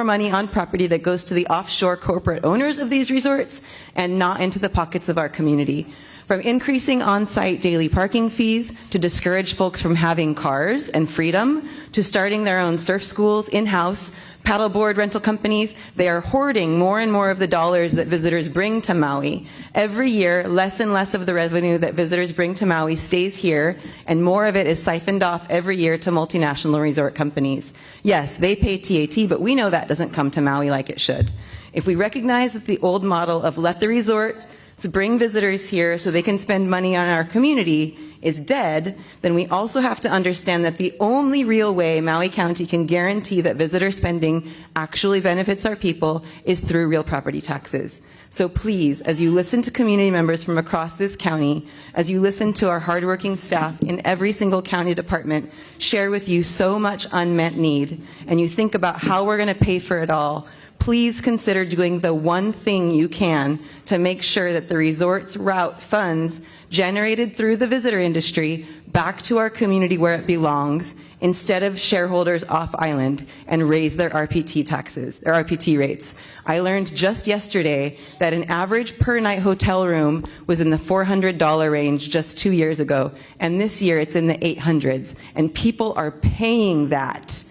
money on property that goes to the offshore corporate owners of these resorts and not into the pockets of our community. From increasing on-site daily parking fees to discourage folks from having cars and freedom, to starting their own surf schools in-house, paddleboard rental companies, they are hoarding more and more of the dollars that visitors bring to Maui. Every year, less and less of the revenue that visitors bring to Maui stays here, and more of it is siphoned off every year to multinational resort companies. Yes, they pay TAT, but we know that doesn't come to Maui like it should. If we recognize that the old model of let the resort bring visitors here so they can spend money on our community is dead, then we also have to understand that the only real way Maui County can guarantee that visitor spending actually benefits our people is through real property taxes. So please, as you listen to community members from across this county, as you listen to our hardworking staff in every single county department share with you so much unmet need, and you think about how we're going to pay for it all, please consider doing the one thing you can to make sure that the resorts route funds generated through the visitor industry back to our community where it belongs, instead of shareholders off island and raise their RPT taxes, their RPT rates. I learned just yesterday that an average per night hotel room was in the $400 range just 2 years ago, and this year it's in the 800s, and people are paying that.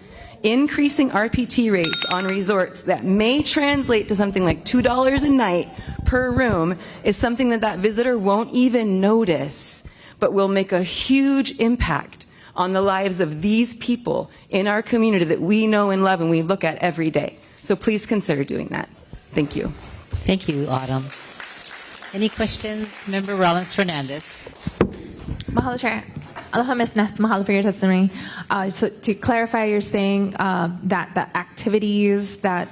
Increasing RPT rates on resorts that may translate to something like $2 a night per room is something that visitor won't even notice, but will make a huge impact on the lives of these people in our community that we know and love and we look at every day. So please consider doing that. Thank you. Thank you, Autumn. Any questions? Member Rollins-Fernandez. Mahalo, Chair. Aloha, Ms. Ness. Mahalo for your testimony. So to clarify, you're saying that the activities that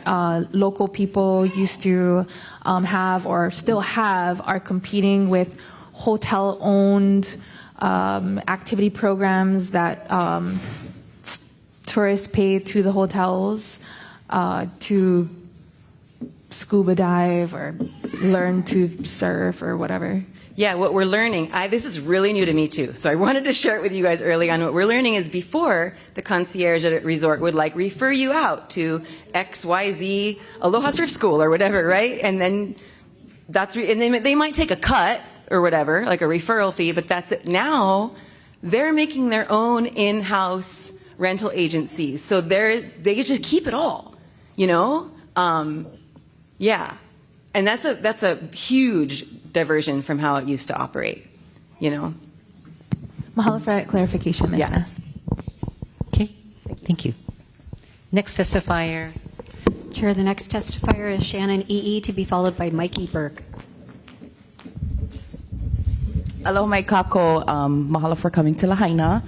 local people used to have or still have are competing with hotel-owned activity programs that tourists pay to the hotels to scuba dive or learn to surf or whatever. Yeah, what we're learning, this is really new to me too. So I wanted to share it with you guys early on. What we're learning is before the concierge at a resort would like refer you out to XYZ Aloha Surf School or whatever, right? And then and then they might take a cut or whatever, like a referral fee, but that's it. Now they're making their own in-house rental agencies. So they just keep it all, you know? Yeah. And that's a huge diversion from how it used to operate, you know? Mahalo for that clarification, Ms. Ness. Okay, thank you. Next testifier. Chair, the next testifier is Shannon E.E. to be followed by Mikey Burke. Hello, Mai Kako. Mahalo for coming to Lāhainā.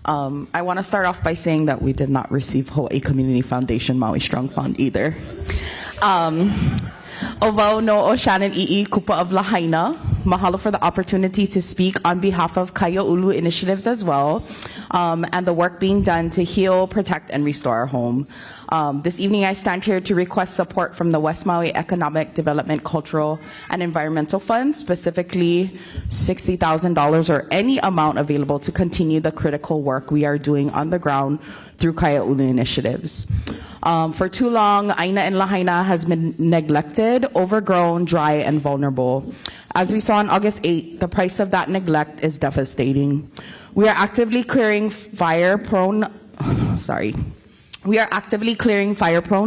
I want to start off by saying that we did not receive Hawaii Community Foundation Maui Strong Fund either. Ovau no o Shannon I'i Kupa of Lāhainā. Mahalo for the opportunity to speak on behalf of Kaia'ulu initiatives as well, and the work being done to heal, protect, and restore our home. This evening I stand here to request support from the West Maui Economic Development, Cultural, and Environmental Fund, specifically $60,000 or any amount available to continue the critical work we are doing on the ground through Kaia'ulu initiatives. For too long, Aina and Lāhainā has been neglected, overgrown, dry, and vulnerable. As we saw on August 8th, the price of that neglect is devastating. We are actively clearing fire-prone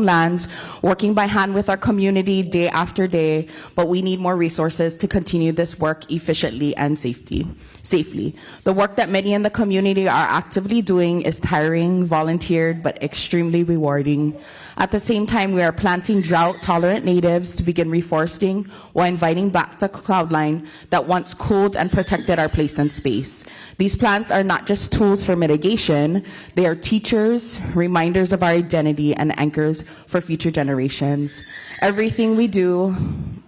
lands, working by hand with our community day after day, but we need more resources to continue this work efficiently and safely. The work that many in the community are actively doing is tiring, volunteered, but extremely rewarding. At the same time, we are planting drought-tolerant natives to begin reforesting while inviting back the cloudline that once cooled and protected our place and space. These plants are not just tools for mitigation, they are teachers, reminders of our identity, and anchors for future generations. Everything we do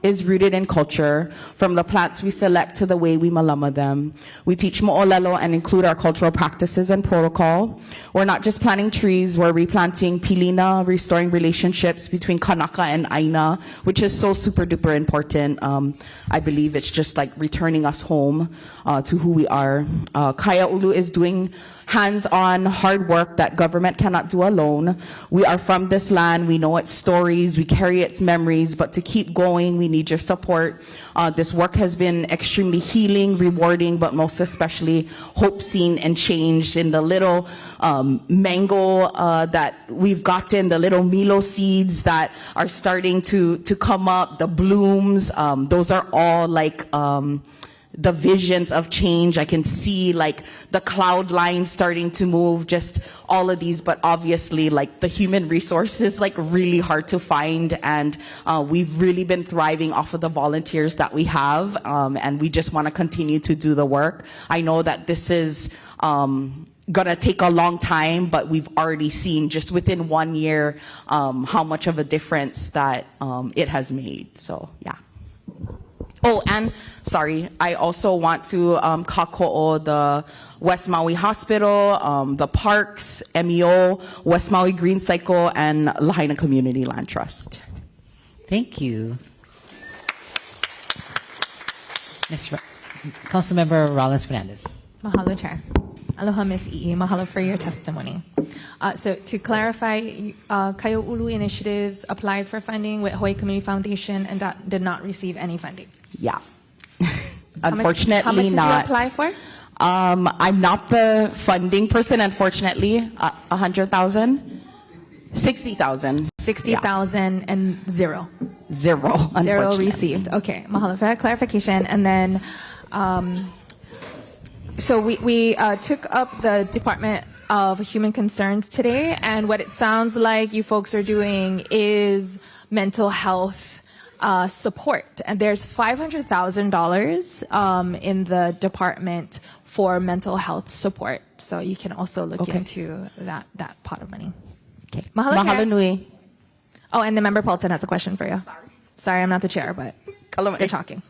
is rooted in culture, from the plants we select to the way we malama them. We teach mo'olelo and include our cultural practices and protocol. We're not just planting trees, we're replanting pilina, restoring relationships between Kanaka and Aina, which is so super duper important. I believe it's just like returning us home to who we are. Kaia'ulu is doing hands-on hard work that government cannot do alone. We are from this land, we know its stories, we carry its memories, but to keep going, we need your support. This work has been extremely healing, rewarding, but most especially hope seen and changed in the little mango that we've gotten, the little Milo seeds that are starting to come up, the blooms, those are all like the visions of change. I can see like the cloud lines starting to move, just all of these, but obviously like the human resources like really hard to find, and we've really been thriving off of the volunteers that we have, and we just want to continue to do the work. I know that this is gonna take a long time, but we've already seen just within 1 year how much of a difference that it has made. So yeah. Oh, and sorry, I also want to kako'o the West Maui Hospital, the parks, MEO, West Maui Green Cycle, and Lāhainā Community Land Trust. Thank you. Councilmember Rollins-Fernandez. Mahalo, Chair. Aloha, Ms. I'i. Mahalo for your testimony. So to clarify, Kaia'ulu initiatives applied for funding with Hawaii Community Foundation and that did not receive any funding. Yeah. Unfortunately, how much did not. you apply for? I'm not the funding person, unfortunately. 100,000? 60,000. 60,000 and zero. Zero, unfortunately. Zero received. Okay, mahalo for that clarification. And then, so we took up the Department of Human Concerns today, and what it sounds like you folks are doing is mental health support. And there's $500,000 in the department for mental health support. So you can also look into that pot of money. Okay. Mahalo nui. Oh, and the member Paulton has a question for you. Sorry, I'm not the chair, but they're talking.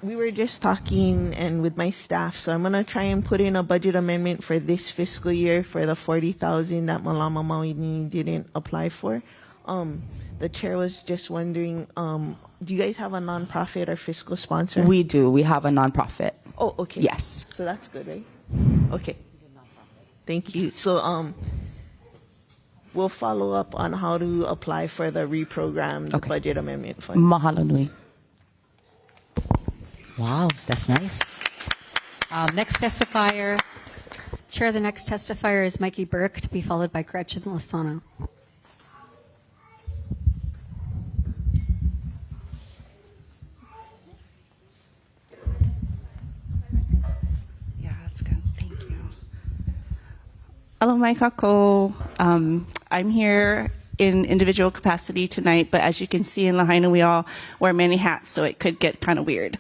We were just talking and with my staff, so I'm gonna try and put in a budget amendment for this fiscal year for the 40,000 that Malama Maui didn't apply for. The chair was just wondering, do you guys have a nonprofit or fiscal sponsor? We do. We have a nonprofit. Oh, okay. Yes. So that's good, right? Okay. Thank you. So, we'll follow up on how to apply for the reprogrammed budget amendment fund. Mahalo nui. Wow, that's nice. Next testifier. Chair, the next testifier is Mikey Burke, to be followed by Gretchen Lasano. Aloha kako. I'm here in individual capacity tonight, but as you can see in Lāhainā, we all wear many hats, so it could get kind of weird.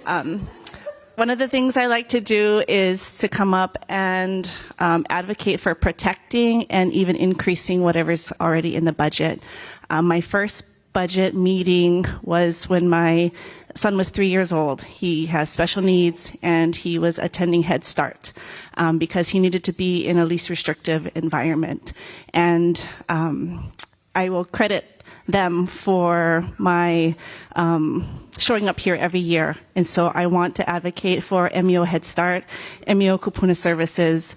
One of the things I like to do is to come up and advocate for protecting and even increasing whatever's already in the budget. My first budget meeting was when my son was 3 years old. He has special needs, and he was attending Head Start because he needed to be in a least restrictive environment. And I will credit them for my showing up here every year. And so I want to advocate for MEO Head Start, MEO Kupuna Services.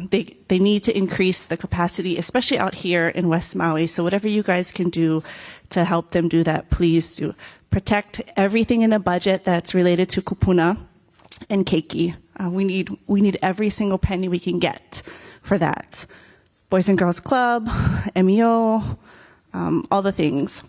They need to increase the capacity, especially out here in West Maui. So whatever you guys can do to help them do that, please do. Protect everything in the budget that's related to kupuna and keiki. We need every single penny we can get for that. Boys and Girls Club, MEO, all the things.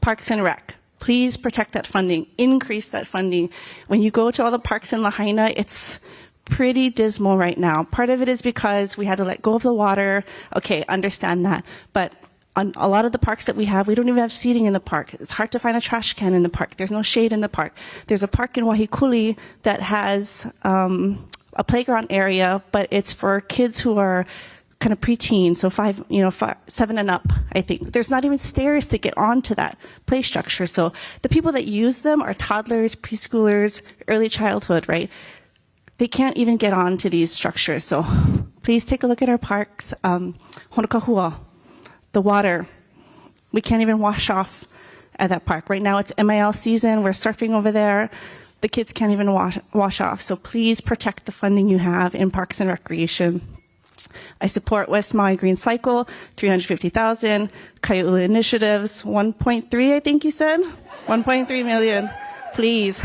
Parks and Rec. Please protect that funding. Increase that funding. When you go to all the parks in Lāhainā, it's pretty dismal right now. Part of it is because we had to let go of the water. Okay, understand that. But on a lot of the parks that we have, we don't even have seating in the park. It's hard to find a trash can in the park. There's no shade in the park. There's a park in Wahikuli that has a playground area, but it's for kids who are kind of preteen, so 7 and up, I think. There's not even stairs to get onto that play structure. So the people that use them are toddlers, preschoolers, early childhood, right? They can't even get onto these structures. So please take a look at our parks. Honokahua, the water, we can't even wash off at that park. Right now it's MIL season. We're surfing over there. The kids can't even wash off. So please protect the funding you have in Parks and Recreation. I support West Maui Green Cycle, $350,000. Kai'ula Initiatives, 1.3, I think you said? 1.3 million. Please.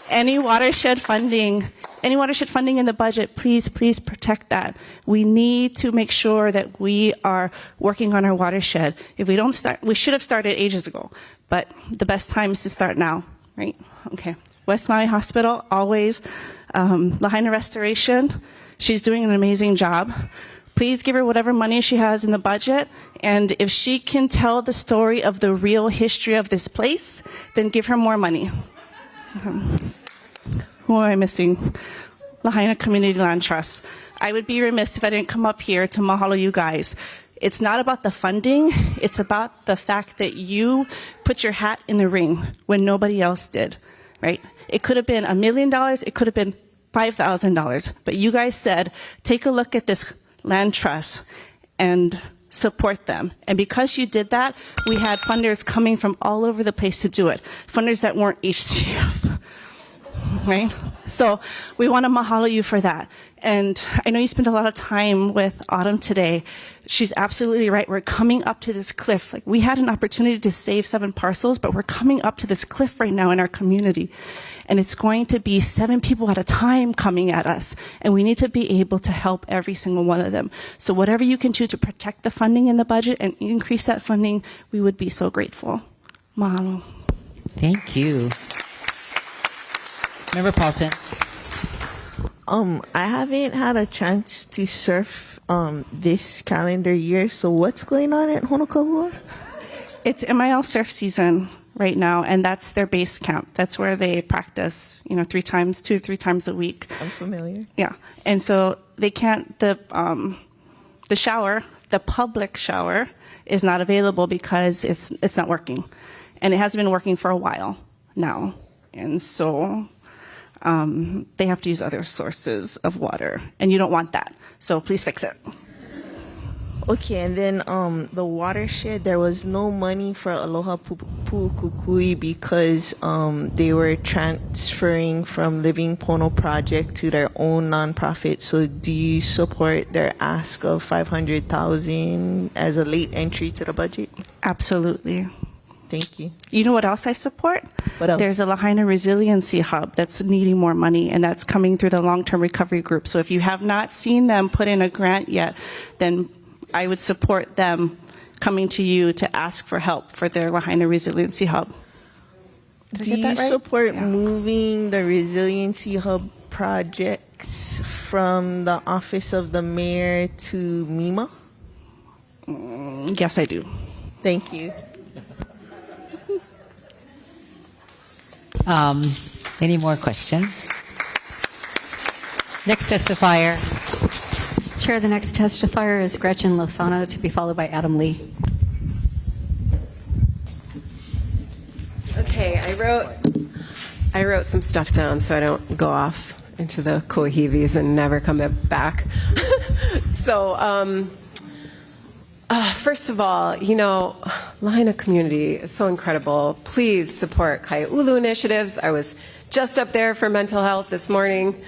Any watershed funding in the budget, please protect that. We need to make sure that we are working on our watershed. If we don't start, we should have started ages ago, but the best time is to start now, right? Okay. West Maui Hospital, always. Lāhainā Restoration, she's doing an amazing job. Please give her whatever money she has in the budget, and if she can tell the story of the real history of this place, then give her more money. Who am I missing? Lahaina Community Land Trust. I would be remiss if I didn't come up here to mahalo you guys. It's not about the funding, it's about the fact that you put your hat in the ring when nobody else did, right? It could have been $1 million, it could have been $5,000, but you guys said, take a look at this land trust and support them. And because you did that, we had funders coming from all over the place to do it. Funders that weren't HCF. Right? So we want to mahalo you for that. And I know you spent a lot of time with Autumn today. She's absolutely right. We're coming up to this cliff. Like, we had an opportunity to save 7 parcels, but we're coming up to this cliff right now in our community. And it's going to be 7 people at a time coming at us. And we need to be able to help every single one of them. So whatever you can do to protect the funding in the budget and increase that funding, we would be so grateful. Mahalo. Thank you. Member Paulton. I haven't had a chance to surf this calendar year, so what's going on at Honokahua? It's MIL surf season right now, and that's their base camp. That's where they practice, 2 to 3 times a week. I'm familiar. Yeah, and so they can't, the shower, the public shower is not available because it's not working. And it hasn't been working for a while now. And so they have to use other sources of water, and you don't want that. So please fix it. Okay, and then the watershed, there was no money for Aloha Pu'ukukui because they were transferring from Living Pono Project to their own nonprofit. So do you support their ask of $500,000 as a late entry to the budget? Absolutely. Thank you. You know what else I support? What else? There's a Lāhainā Resiliency Hub that's needing more money, and that's coming through the long-term recovery group. So if you have not seen them put in a grant yet, then I would support them coming to you to ask for help for their Lāhainā Resiliency Hub. Did I Do get you that right? support moving the Resiliency Hub projects from the office of the mayor to MEMA? Yes, I do. Thank you. Any more questions? Next testifier. Chair, the next testifier is Gretchen Lozano, to be followed by Adam Lee. Okay, I wrote some stuff down so I don't go off into the kohivis and never come back. So, first of all, you know, Lahaina community is so incredible. Please support Kaia'ulu initiatives. I was just up there for mental health this morning.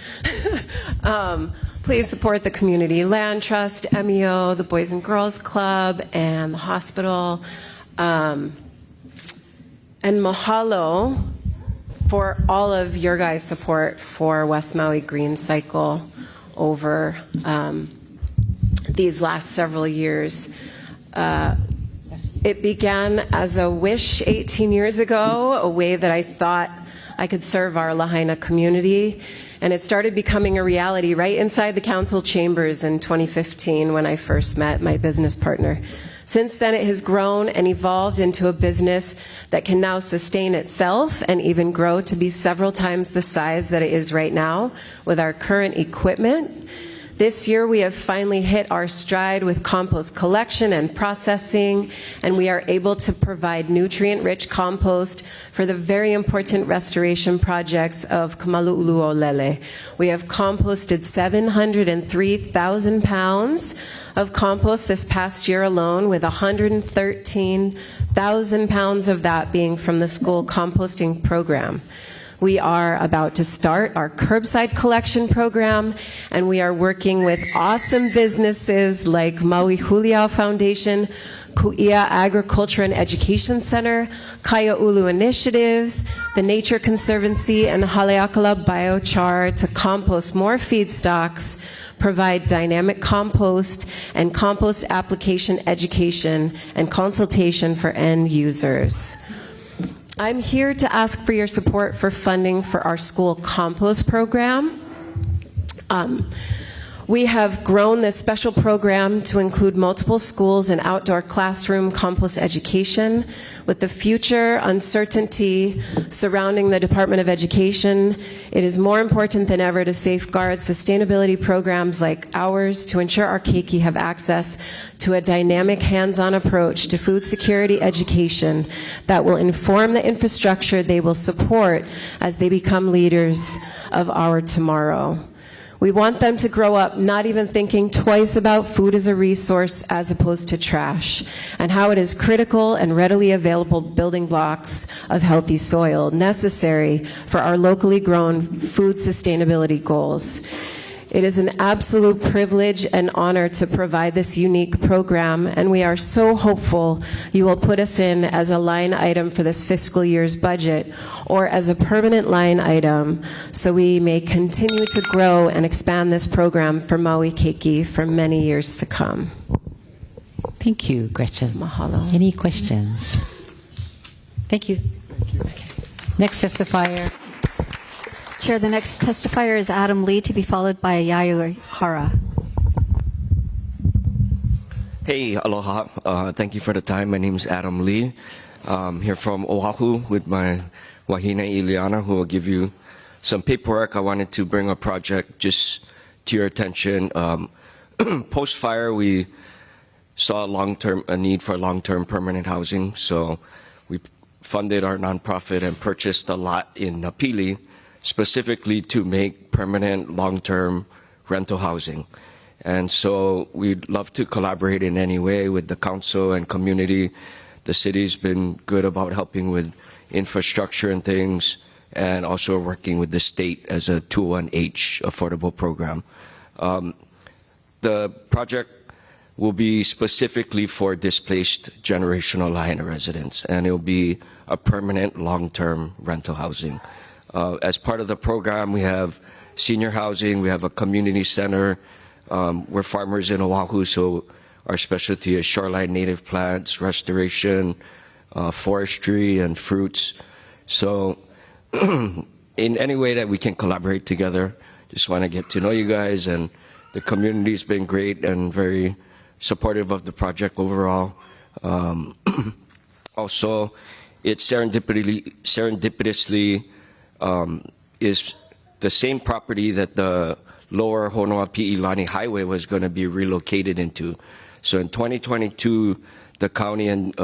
Please support the Community Land Trust, MEO, the Boys and Girls Club, and the hospital. And mahalo for all of your guys' support for West Maui Green Cycle over these last several years. It began as a wish 18 years ago, a way that I thought I could serve our Lahaina community. And it started becoming a reality right inside the council chambers in 2015 when I first met my business partner. Since then, it has grown and evolved into a business that can now sustain itself and even grow to be several times the size that it is right now with our current equipment. This year, we have finally hit our stride with compost collection and processing, and we are able to provide nutrient-rich compost for the very important restoration projects of Kamalu'ulu'olele. We have composted 703,000 pounds of compost this past year alone, with 113,000 pounds of that being from the school composting program. We are about to start our curbside collection program, and we are working with awesome businesses like Maui Huliau Foundation, Ku'ia Agriculture and Education Center, Kaia'ulu Initiatives, the Nature Conservancy, and Haleakala Biochar to compost more feedstocks, provide dynamic compost and compost application education and consultation for end users. I'm here to ask for your support for funding for our school compost program. We have grown this special program to include multiple schools and outdoor classroom compost education. With the future uncertainty surrounding the Department of Education, it is more important than ever to safeguard sustainability programs like ours to ensure our keiki have access to a dynamic hands-on approach to food security education that will inform the infrastructure they will support as they become leaders of our tomorrow. We want them to grow up not even thinking twice about food as a resource as opposed to trash, and how it is critical and readily available building blocks of healthy soil necessary for our locally grown food sustainability goals. It is an absolute privilege and honor to provide this unique program, and we are so hopeful you will put us in as a line item for this fiscal year's budget or as a permanent line item so we may continue to grow and expand this program for Maui Keiki for many years to come. Thank you, Gretchen. Mahalo. Any questions? Thank you. Okay. Next testifier. Chair, the next testifier is Adam Lee, to be followed by Yayu Hara. Hey, aloha. Thank you for the time. My name is Adam Lee. Here from Oahu with my wahine Ileana, who will give you some paperwork. I wanted to bring a project just to your attention. Post-fire, we saw a need for long-term permanent housing, so we funded our nonprofit and purchased a lot in Napili, specifically to make permanent long-term rental housing. And so we'd love to collaborate in any way with the council and community. The city's been good about helping with infrastructure and things, and also working with the state as a 201H affordable program. The project will be specifically for displaced generational Lāhainā residents, and it will be a permanent long-term rental housing. As part of the program, we have senior housing, we have a community center. We're farmers in Oahu, so our specialty is shoreline native plants, restoration, forestry, and fruits. So in any way that we can collaborate together, just want to get to know you guys, and the community's been great and very supportive of the project overall. Also, it serendipitously is the same property that the lower Honoapi'ilani Highway was going to be relocated into. So in 2022, the county and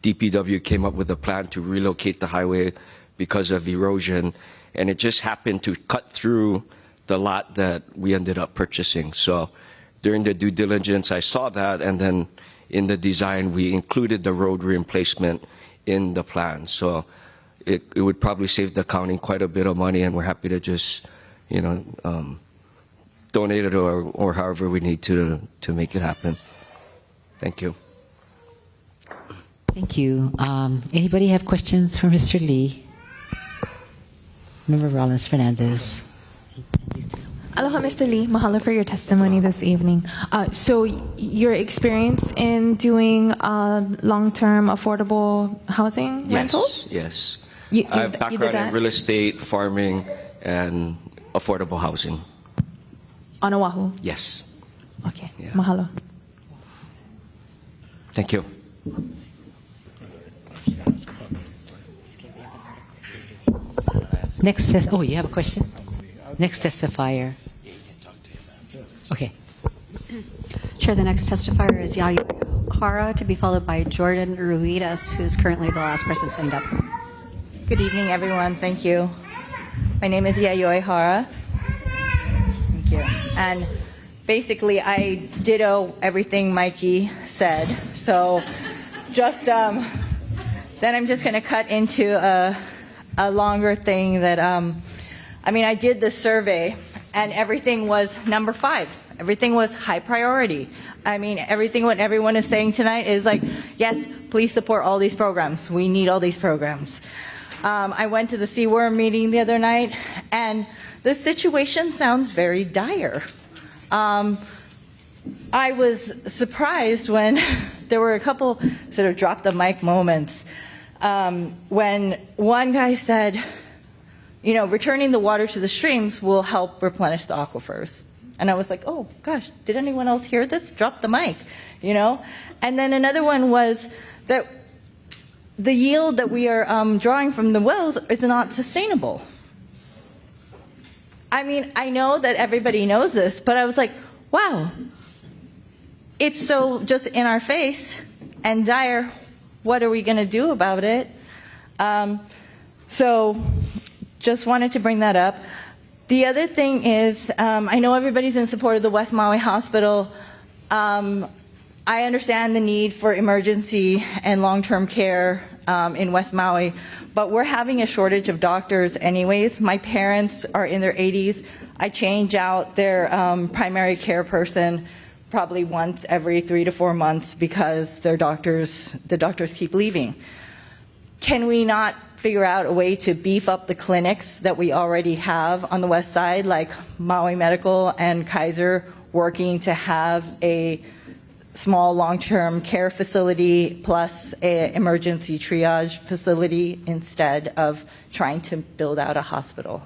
DPW came up with a plan to relocate the highway because of erosion, and it just happened to cut through the lot that we ended up purchasing. So during the due diligence, I saw that, and then in the design, we included the road replacement in the plan. So it would probably save the county quite a bit of money, and we're happy to just, donate it or however we need to make it happen. Thank you. Thank you. Anybody have questions for Mr. Lee? Member Rollins Fernandez. Aloha, Mr. Lee. Mahalo for your testimony this evening. So your experience in doing long-term affordable housing rentals? Yes. You I have did background that? in real estate, farming, and affordable housing. On Oahu? Yes. Okay. Mahalo. Thank you. Next oh, you have a question? Next testifier. Okay. Chair, the next testifier is Yayoi Hara, to be followed by Jordan Ruidas, who's currently the last person signed up. Good evening, everyone. Thank you. My name is Yayoi Hara. Thank you. And basically, I ditto everything Mikey said. So just, then I'm just going to cut into a longer thing that, I did the survey, and everything was number 5. Everything was high priority. Everything what everyone is saying tonight is like, yes, please support all these programs. We need all these programs. I went to the Seaworm meeting the other night, and the situation sounds very dire. I was surprised when there were a couple sort of drop the mic moments when one guy said, returning the water to the streams will help replenish the aquifers. And I was like, oh gosh, did anyone else hear this? Drop the mic, And then another one was that the yield that we are drawing from the wells is not sustainable. I know that everybody knows this, but I was like, wow, it's so just in our face and dire. What are we going to do about it? So just wanted to bring that up. The other thing is, I know everybody's in support of the West Maui Hospital. I understand the need for emergency and long-term care in West Maui, but we're having a shortage of doctors anyways. My parents are in their 80s. I change out their primary care person probably once every 3 to 4 months because the doctors keep leaving. Can we not figure out a way to beef up the clinics that we already have on the west side, like Maui Medical and Kaiser, working to have a small long-term care facility plus an emergency triage facility instead of trying to build out a hospital?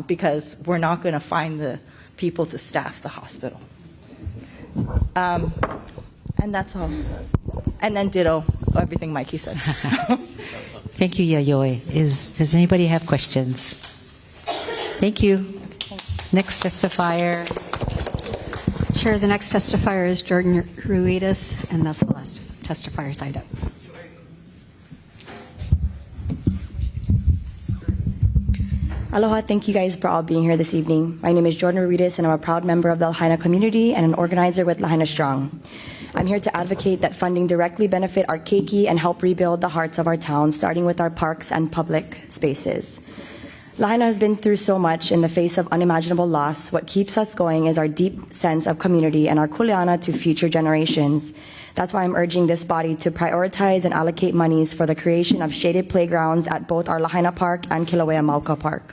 Because we're not going to find the people to staff the hospital. And that's all. And then ditto everything Mikey said. Thank you, Yayoi. Does anybody have questions? Thank you. Next testifier. Chair, the next testifier is Jordan Ruidas, and that's the last testifier signed up. Aloha, thank you guys for all being here this evening. My name is Jordan Ruidas, and I'm a proud member of the Lāhainā community and an organizer with Lāhainā Strong. I'm here to advocate that funding directly benefit our keiki and help rebuild the hearts of our town, starting with our parks and public spaces. Lāhainā has been through so much in the face of unimaginable loss. What keeps us going is our deep sense of community and our kuleana to future generations. That's why I'm urging this body to prioritize and allocate monies for the creation of shaded playgrounds at both our Lāhainā Park and Kilauea Mauka Park.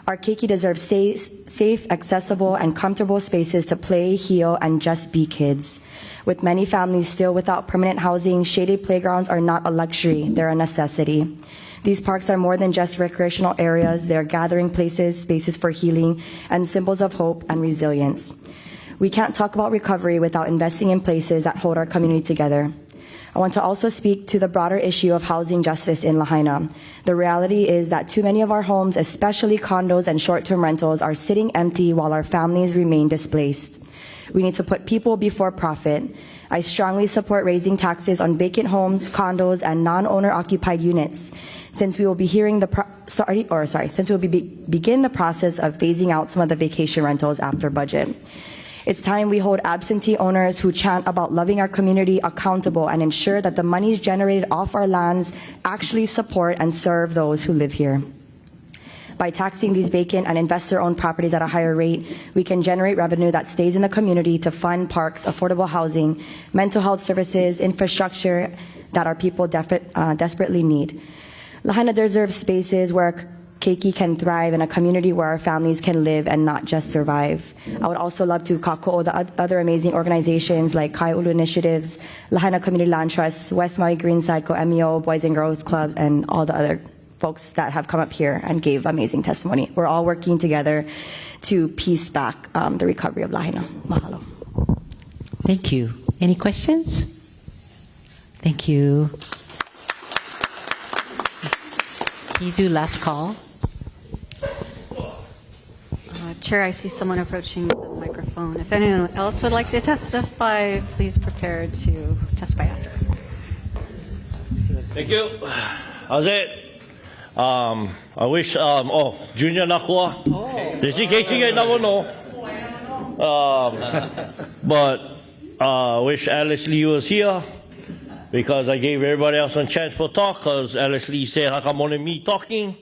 Our keiki deserves safe, accessible, and comfortable spaces to play, heal, and just be kids. With many families still without permanent housing, shaded playgrounds are not a luxury, they're a necessity. These parks are more than just recreational areas, they're gathering places, spaces for healing, and symbols of hope and resilience. We can't talk about recovery without investing in places that hold our community together. I want to also speak to the broader issue of housing justice in Lāhainā. The reality is that too many of our homes, especially condos and short-term rentals, are sitting empty while our families remain displaced. We need to put people before profit. I strongly support raising taxes on vacant homes, condos, and non-owner occupied units, since we will be begin the process of phasing out some of the vacation rentals after budget. It's time we hold absentee owners who chant about loving our community accountable and ensure that the monies generated off our lands actually support and serve those who live here. By taxing these vacant and investor-owned properties at a higher rate, we can generate revenue that stays in the community to fund parks, affordable housing, mental health services, infrastructure that our people desperately need. Lāhainā deserves spaces where keiki can thrive in a community where our families can live and not just survive. I would also love to kāko'o the other amazing organizations like Kai'ulu Initiatives, Lāhainā Community Land Trust, West Maui Green Cycle, MEO, Boys and Girls Club, and all the other folks that have come up here and gave amazing testimony. We're all working together to piece back the recovery of Lāhainā. Mahalo. Thank you. Any questions? Thank you. Can you do last call? Chair, I see someone approaching the microphone. If anyone else would like to testify, please prepare to testify after. Thank you. How's it? I wish, Junior Nakua. This is case you never know. But I wish Alice Lee was here because I gave everybody else a chance for talk because Alice Lee said, how come only me talking?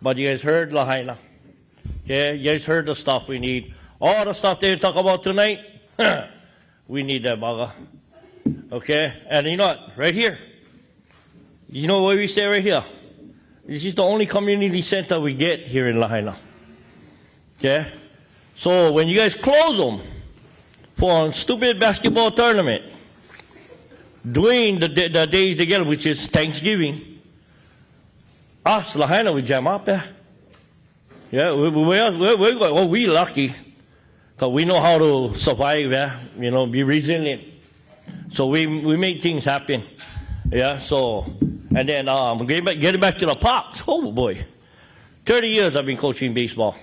But you guys heard Lāhainā. Okay, you guys heard the stuff we need. All the stuff they talk about tonight, we need that, baga. Okay, and you know what? Right here. You know where we stay right here? This is the only community center we get here in Lāhainā. Okay? So when you guys close them for a stupid basketball tournament, during the days together, which is Thanksgiving, us, Lāhainā, we jam up there. Yeah, we lucky because we know how to survive, you know, be resilient. So we make things happen. Yeah, so, and then getting back to the parks. Oh boy, 30 years I've been coaching baseball.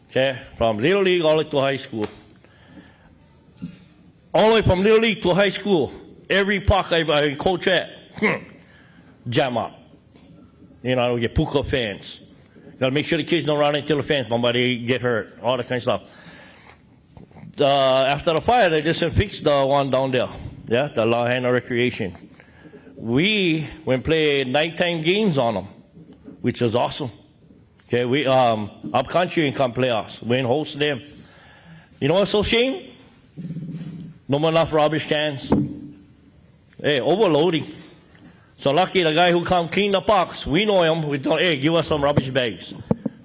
Okay, from Little League all the way to high school. All the way from Little League to high school, every park I coach at, jam up. You know, we get puka fans. Got to make sure the kids don't run into the fence, somebody get hurt, all that kind of stuff. After the fire, they just fixed the one down there, yeah, the Lāhainā Recreation. We went play nighttime games on them, which was awesome. Okay, we up country and come play us. We didn't host them. You know what's so shame? No more enough rubbish cans. Hey, overloading. So lucky the guy who come clean the parks, we know him. We tell, hey, give us some rubbish bags.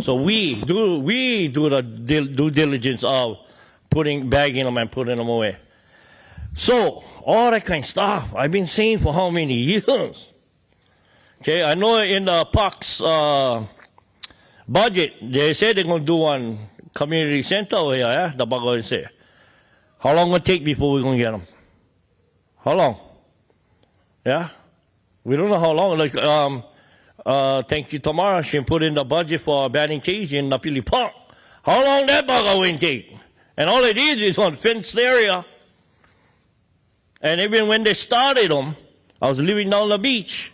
So we do the due diligence of bagging them and putting them away. So all that kind of stuff I've been saying for how many years? Okay, I know in the parks budget they said they're going to do one community center over here. Yeah, the bago say. How long will it take before we're going to get them? How long? Yeah. We don't know how long. Like, thank you, Tamara. She put in the budget for a batting cage in Napili Park. How long that bugger will take? And all it is on fenced area. And even when they started them, I was living down the beach.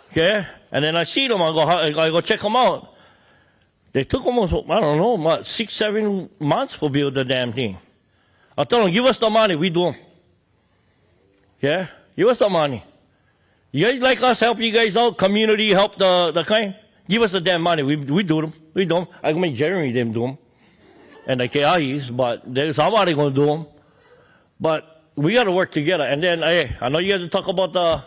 Okay? And then I see them. I go check them out. They took almost, I don't know, what, 6-7 months to build the damn thing. I told them, give us the money, we do them. Yeah? Give us the money. You guys like us help you guys out, community help the kind? Give us the damn money, we do them. We do them. I can make Jeremy them do them. And the KIs, but there's somebody going to do them. But we got to work together. And then, hey, I know you guys talk about the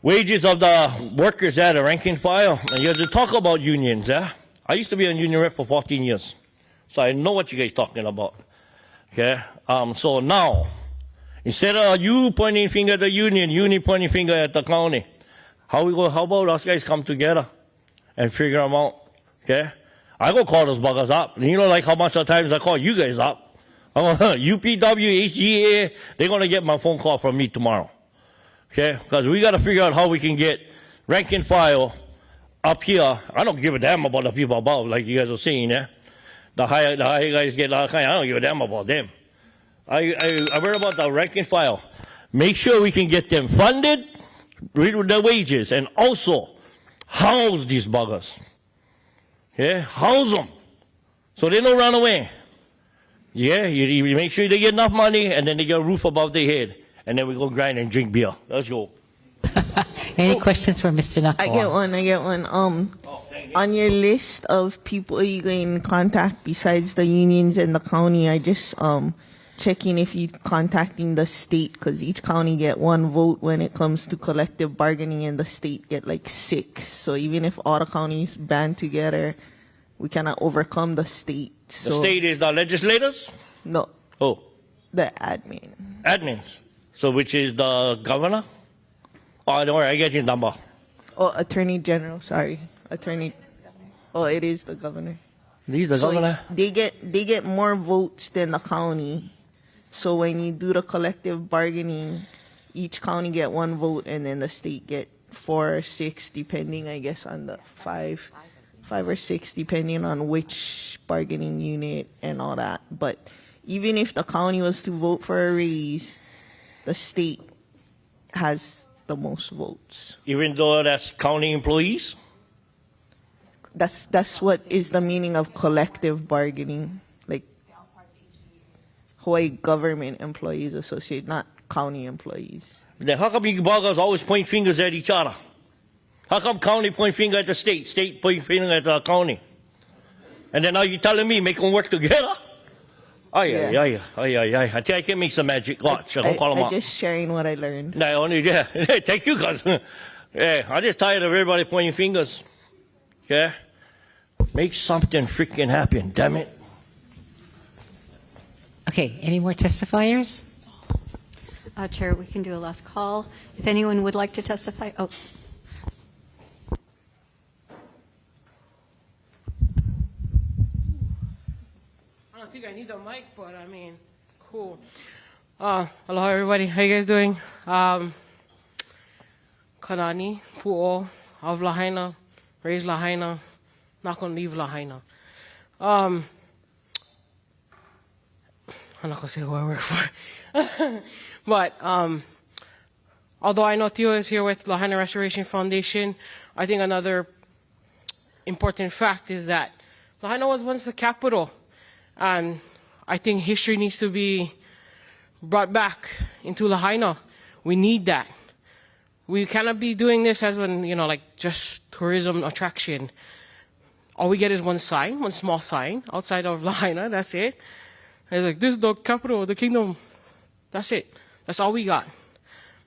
wages of the workers at the rank and file, and you have to talk about unions, yeah? I used to be a union rep for 14 years, so I know what you guys talking about, okay? So now, instead of you pointing finger at the union pointing finger at the county, how about us guys come together and figure them out, okay? I go call those buggers up. You know, like how much of times I call you guys up. UPW, HGA, they're going to get my phone call from me tomorrow. Okay, because we got to figure out how we can get rank and file up here. I don't give a damn about the people above, like you guys are saying, yeah? The higher guys get, I don't give a damn about them. I worry about the rank and file. Make sure we can get them funded, with their wages, and also house these buggers. Okay, house them so they don't run away. Yeah, you make sure they get enough money, and then they get a roof above their head. And then we go grind and drink beer. Let's go. Any questions for Mr. Nakua? I get one. On your list of people you in contact besides the unions and the county, I just checking if you contacting the state, because each county get one vote when it comes to collective bargaining, and the state get like 6. So even if all the counties band together, we cannot overcome the state. So the state is the legislators? No. Oh. The admin. Admins. So which is the governor? Oh, don't worry, I get your number. Oh, Attorney General, sorry. Attorney. Oh, it is the governor. He's the governor? They get more votes than the county. So when you do the collective bargaining, each county get one vote, and then the state get 4 or 6, depending, I guess, on the 5 or 6, depending on which bargaining unit and all that. But even if the county was to vote for a raise, the state has the most votes. Even though that's county employees? That's what is the meaning of collective bargaining. Like Hawaii Government Employees Association, not county employees. Then how come you buggers always point fingers at each other? How come county point finger at the state point finger at the county? And then now you telling me make them work together? I think I can make some magic. Watch, I'll call them I'm up. just sharing what I learned. No, only, yeah. Thank you, guys. Yeah, I'm just tired of everybody pointing fingers. Okay? Make something freaking happen, damn it. Okay, any more testifiers? Chair, we can do a last call. If anyone would like to testify. Oh. I don't think I need a mic, but I mean, cool. Hello, everybody. How you guys doing? Kanani, Pu'o, of Lāhainā, raised Lāhainā, not gonna leave Lāhainā. I'm not gonna say who I work for. But although I know Theo is here with Lāhainā Restoration Foundation, I think another important fact is that Lāhainā was once the capital. And I think history needs to be brought back into Lāhainā. We need that. We cannot be doing this as when, like just tourism attraction. All we get is one sign, one small sign outside of Lāhainā, that's it. And it's like, this is the capital of the kingdom. That's it. That's all we got.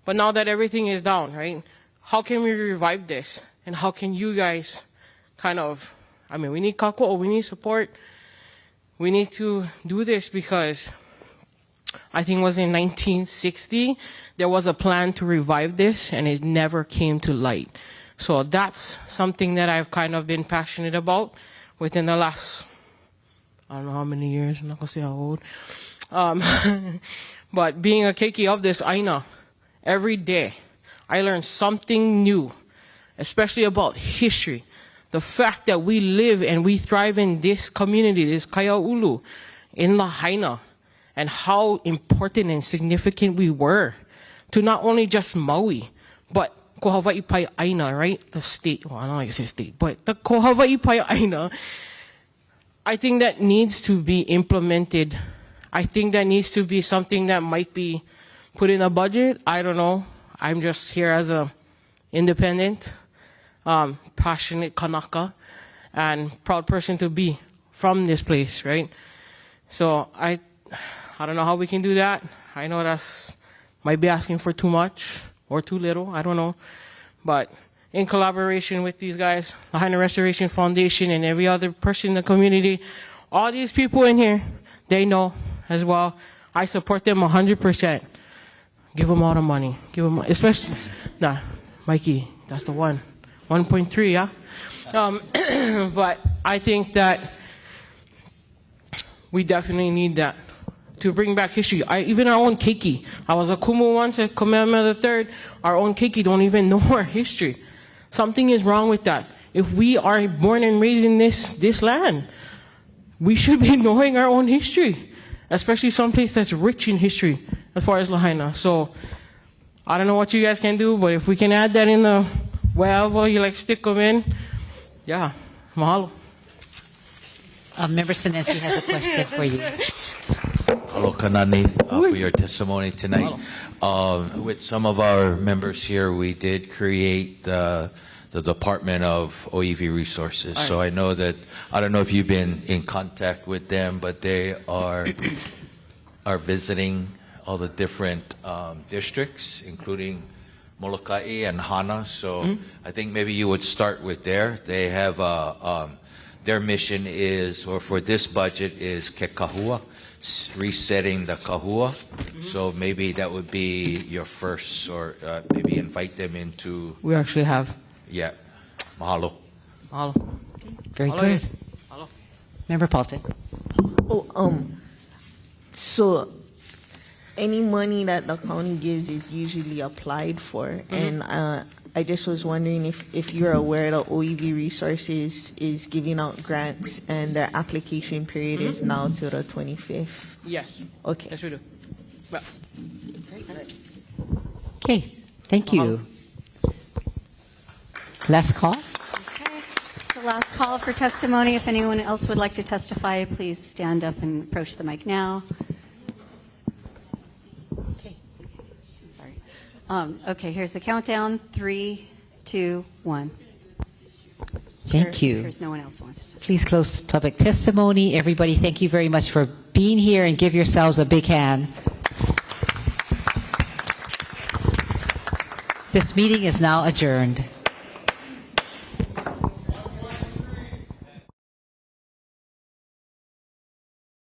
But now that everything is down, right, how can we revive this? And how can you guys we need kako, we need support. We need to do this because I think it was in 1960, there was a plan to revive this and it never came to light. So that's something that I've kind of been passionate about within the last, I don't know how many years, I'm not going to say how old. But being a keiki of this aina, every day I learn something new, especially about history. The fact that we live and we thrive in this community, this Kaiaulu, in Lāhainā, and how important and significant we were to not only just Maui, but ko Hawaii pai aina, right? The state, well, I don't like to say state, but the ko Hawaii pai aina, I think that needs to be implemented. I think that needs to be something that might be put in a budget. I don't know. I'm just here as a independent, passionate Kanaka, and proud person to be from this place, right? So I don't know how we can do that. I know that's might be asking for too much or too little. I don't know, but in collaboration with these guys, Lahaina Restoration Foundation, and every other person in the community, all these people in here, they know as well. I support them 100%. Give them all the money. Give them, especially, nah, Mikey, that's the one. 1.3, yeah? But I think that we definitely need that to bring back history. Even our own keiki. I was a kumu once at Kamehameha III. Our own keiki don't even know our history. Something is wrong with that. If we are born and raised in this land, we should be knowing our own history, especially someplace that's rich in history as far as Lahaina. So I don't know what you guys can do, but if we can add that in the wherever you like stick them in, yeah, mahalo. Member Sinensi has a question for you. Hello, Kanani, for your testimony tonight. With some of our members here, we did create the Department of OEV Resources. So I know that, I don't know if you've been in contact with them, but they are visiting all the different districts, including Molokai and Hana. So I think maybe you would start with there. They have their mission is, or for this budget, is ke kahua, resetting the kahua. So maybe that would be your first, or maybe invite them into. We actually have. Yeah. Mahalo. Mahalo. Very Mahalo, good. yes. Mahalo. Member Paulton. So any money that the county gives is usually applied for, and I just was wondering if you're aware that OEV Resources is giving out grants and their application period is now till the 25th. Yes. Okay. Yes, we do. Well. Okay, thank you. Last call. The last call for testimony. If anyone else would like to testify, please stand up and approach the mic now. Okay. I'm sorry. Okay, here's the countdown. 3, 2, 1. Thank you. There's no one else who wants to. Please close public testimony. Everybody, thank you very much for being here, and give yourselves a big hand. This meeting is now adjourned.